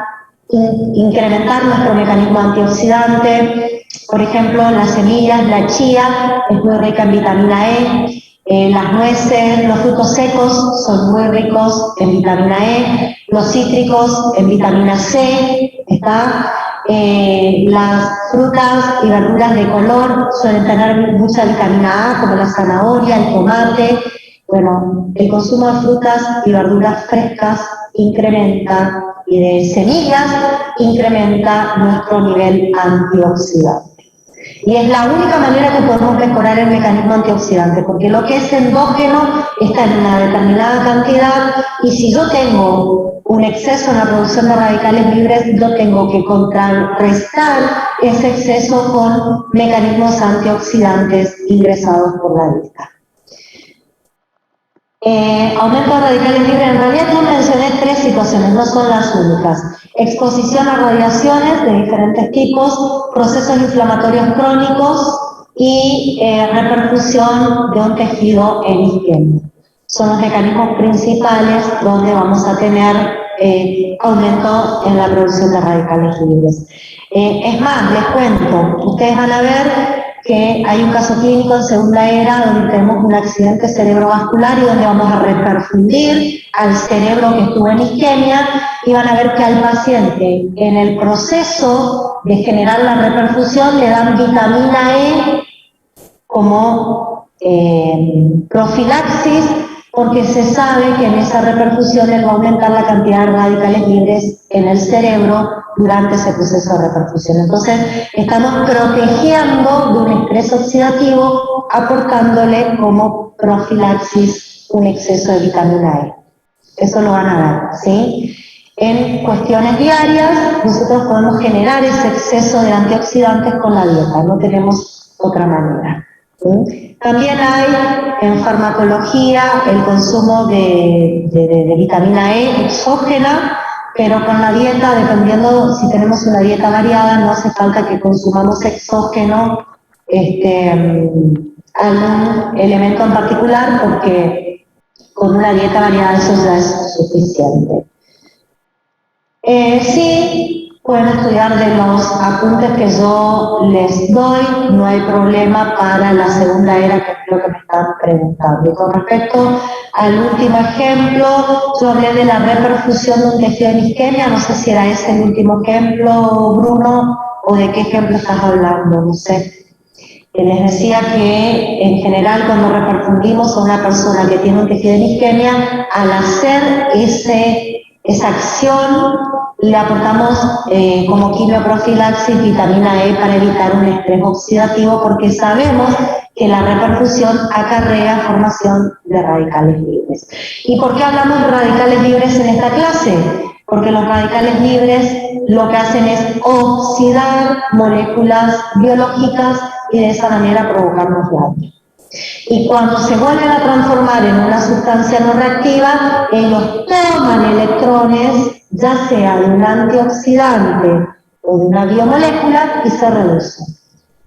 incrementar nuestro mecanismo antioxidante. Por ejemplo, las semillas, la chía es muy rica en vitamina E. Las nueces, los frutos secos son muy ricos en vitamina E, los cítricos en vitamina C, ¿está? Las frutas y verduras de color suelen tener mucha vitamina A, como la zanahoria, el tomate. Bueno, el consumo de frutas y verduras frescas incrementa, y de semillas incrementa nuestro nivel antioxidante. Y es la única manera que podemos mejorar el mecanismo antioxidante, porque lo que es endógeno está en una determinada cantidad, y si yo tengo un exceso en la producción de radicales libres, yo tengo que contrarrestar ese exceso con mecanismos antioxidantes ingresados por la dieta. Aumento de radicales libres, en realidad yo mencioné 3 situaciones, no son las únicas. Exposición a radiaciones de diferentes tipos, procesos inflamatorios crónicos y repercusión de un tejido en isquemia. Son los mecanismos principales donde vamos a tener aumento en la producción de radicales libres. Es más, les cuento, ustedes van a ver que hay un caso clínico en segunda era donde tenemos un accidente cerebrovascular y donde vamos a reperfundir al cerebro que estuvo en isquemia, y van a ver que al paciente en el proceso de generar la reperfusión le dan vitamina E como profilaxis, porque se sabe que en esa reperfusión él va a aumentar la cantidad de radicales libres en el cerebro durante ese proceso de reperfusión. Entonces, estamos protegiendo de un estrés oxidativo, aportándole como profilaxis un exceso de vitamina E. Eso lo van a ver, ¿sí? En cuestiones diarias, nosotros podemos generar ese exceso de antioxidantes con la dieta, no tenemos otra manera. ¿Sí? También hay en farmacología el consumo de vitamina E exógena, pero con la dieta, dependiendo si tenemos una dieta variada, no hace falta que consumamos exógeno algún elemento en particular, porque con una dieta variada eso ya es suficiente. Sí, pueden estudiar de los apuntes que yo les doy, no hay problema para la segunda era, que es lo que me están preguntando. Y con respecto al último ejemplo, yo hablé de la reperfusión de un tejido en isquemia, no sé si era ese el último ejemplo, Bruno, o de qué ejemplo estás hablando, no sé. Les decía que en general cuando repercutimos a una persona que tiene un tejido de isquemia, al hacer esa acción le aportamos como quimioprofilaxis vitamina E para evitar un estrés oxidativo, porque sabemos que la reperfusión acarrea formación de radicales libres. ¿Y por qué hablamos de radicales libres en esta clase? Porque los radicales libres lo que hacen es oxidar moléculas biológicas y de esa manera provocarnos daño. Y cuando se vuelven a transformar en una sustancia no reactiva, ellos toman electrones, ya sea de un antioxidante o de una biomolécula, y se reducen.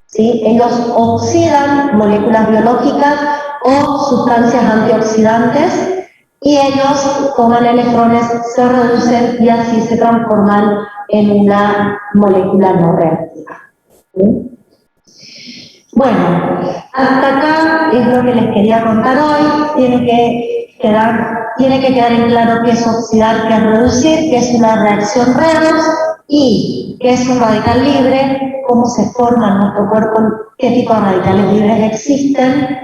¿Sí? Ellos oxidan moléculas biológicas o sustancias antioxidantes y ellos toman electrones, se reducen y así se transforman en una molécula no reactiva. ¿Sí? Bueno, hasta acá es lo que les quería contar hoy. Tiene que quedar en claro qué es oxidar, qué es reducir, qué es una reacción redox y qué es un radical libre, cómo se forma en nuestro cuerpo, qué tipo de radicales libres existen,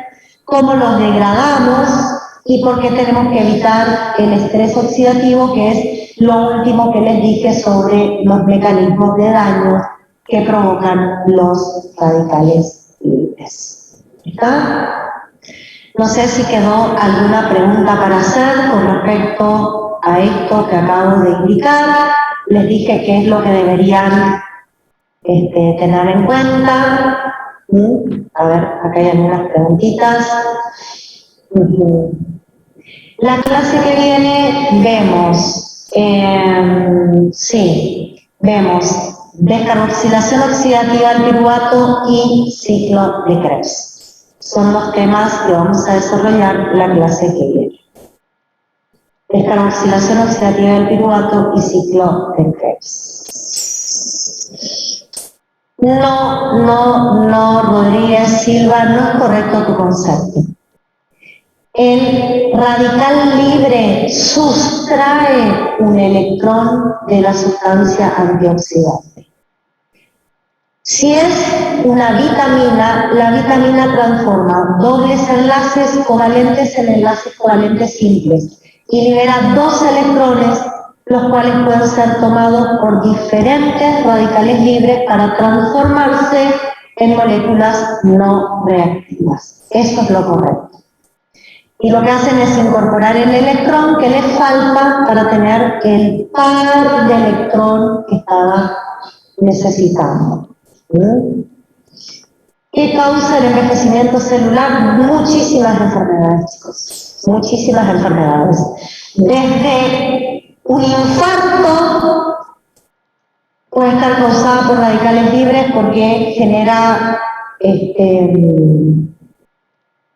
cómo los degradamos y por qué tenemos que evitar el estrés oxidativo, que es lo último que les dije sobre los mecanismos de daño que provocan los radicales libres. ¿Está? No sé si quedó alguna pregunta para hacer con respecto a esto que acabo de indicar. Les dije qué es lo que deberían tener en cuenta. A ver, acá hay algunas preguntitas. La clase que viene vemos, vemos descarboxilación oxidativa del piruvato y ciclo de Krebs. Son los temas que vamos a desarrollar la clase que viene. Descarboxilación oxidativa del piruvato y ciclo de Krebs. No, Rodríguez Silva, no es correcto tu concepto. El radical libre sustrae un electrón de la sustancia antioxidante. Si es una vitamina, la vitamina transforma dobles enlaces covalentes en enlaces covalentes simples y libera dos electrones, los cuales pueden ser tomados por diferentes radicales libres para transformarse en moléculas no reactivas. Eso es lo correcto. Y lo que hacen es incorporar el electrón que les falta para tener el par de electrón que estaba necesitando. ¿Qué causa el envejecimiento celular? Muchísimas enfermedades, chicos. Muchísimas enfermedades. Desde un infarto puede estar causada por radicales libres porque genera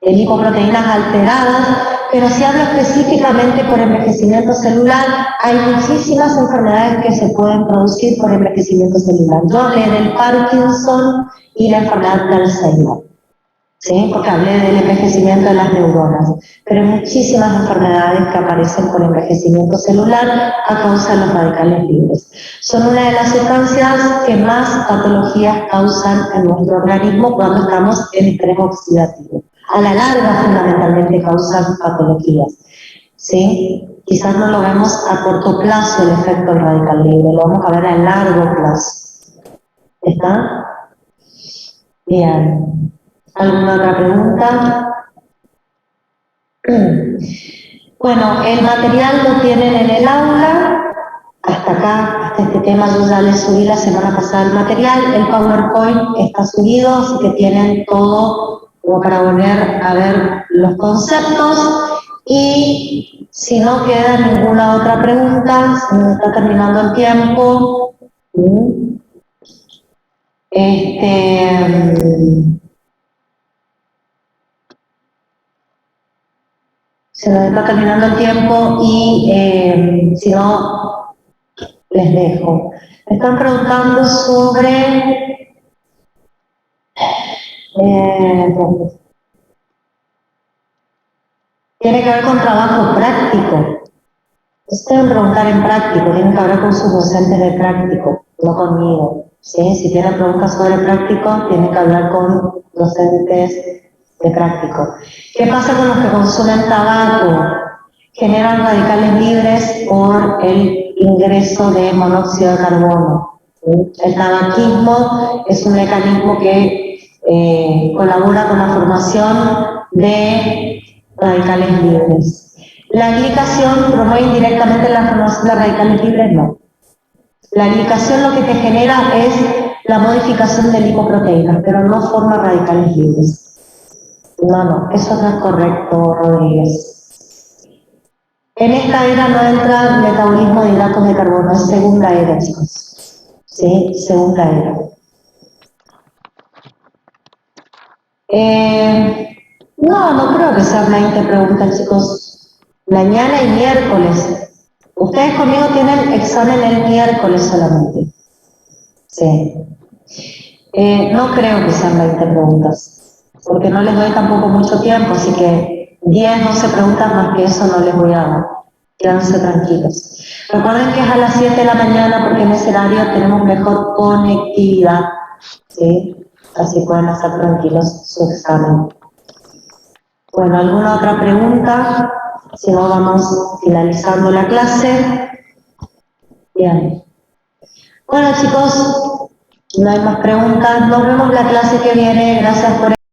lipoproteínas alteradas, pero si hablo específicamente por envejecimiento celular, hay muchísimas enfermedades que se pueden producir por envejecimiento celular. Yo hablé del Parkinson y la enfermedad de Alzheimer, ¿sí? Porque hablé del envejecimiento de las neuronas, pero hay muchísimas enfermedades que aparecen por envejecimiento celular a causa de los radicales libres. Son una de las sustancias que más patologías causan en nuestro organismo cuando estamos en estrés oxidativo. A la larga, fundamentalmente, causan patologías, ¿sí? Quizás no lo vemos a corto plazo el efecto del radical libre, lo vamos a ver a largo plazo. ¿Está? Bien. ¿Alguna otra pregunta? Bueno, el material lo tienen en el aula. Hasta acá, hasta este tema, yo ya les subí la semana pasada el material. El PowerPoint está subido, así que tienen todo como para volver a ver los conceptos. Y si no queda ninguna otra pregunta, se nos está terminando el tiempo. Se nos está terminando el tiempo y si no, les dejo. Me están preguntando sobre tiene que ver con trabajo práctico. Ustedes deben preguntar en práctico, tienen que hablar con sus docentes de práctico, no conmigo. ¿Sí? Si tienen preguntas sobre práctico, tienen que hablar con docentes de práctico. ¿Qué pasa con los que consumen tabaco? Generan radicales libres por el ingreso de monóxido de carbono. El tabaquismo es un mecanismo que colabora con la formación de radicales libres. La glicación promueve indirectamente la formación de radicales libres, no. La glicación lo que te genera es la modificación de lipoproteínas, pero no forma radicales libres. No, eso no es correcto, Rodríguez. En esta era no entra el metabolismo de hidratos de carbono, es segunda era, chicos. Sí, segunda era. No creo que sean 20 preguntas, chicos. Mañana y miércoles. Ustedes conmigo tienen examen el miércoles solamente. Sí. No creo que sean 20 preguntas, porque no les doy tampoco mucho tiempo, así que 10, 12 preguntas más que eso no les voy a dar. Quédense tranquilos. Recuerden que es a las 7 de la mañana porque en ese horario tenemos mejor conectividad, ¿sí? Así pueden hacer tranquilos su examen. Bueno, ¿alguna otra pregunta? Si no, vamos finalizando la clase. Bien. Bueno, chicos, no hay más preguntas. Nos vemos la clase que viene. Gracias por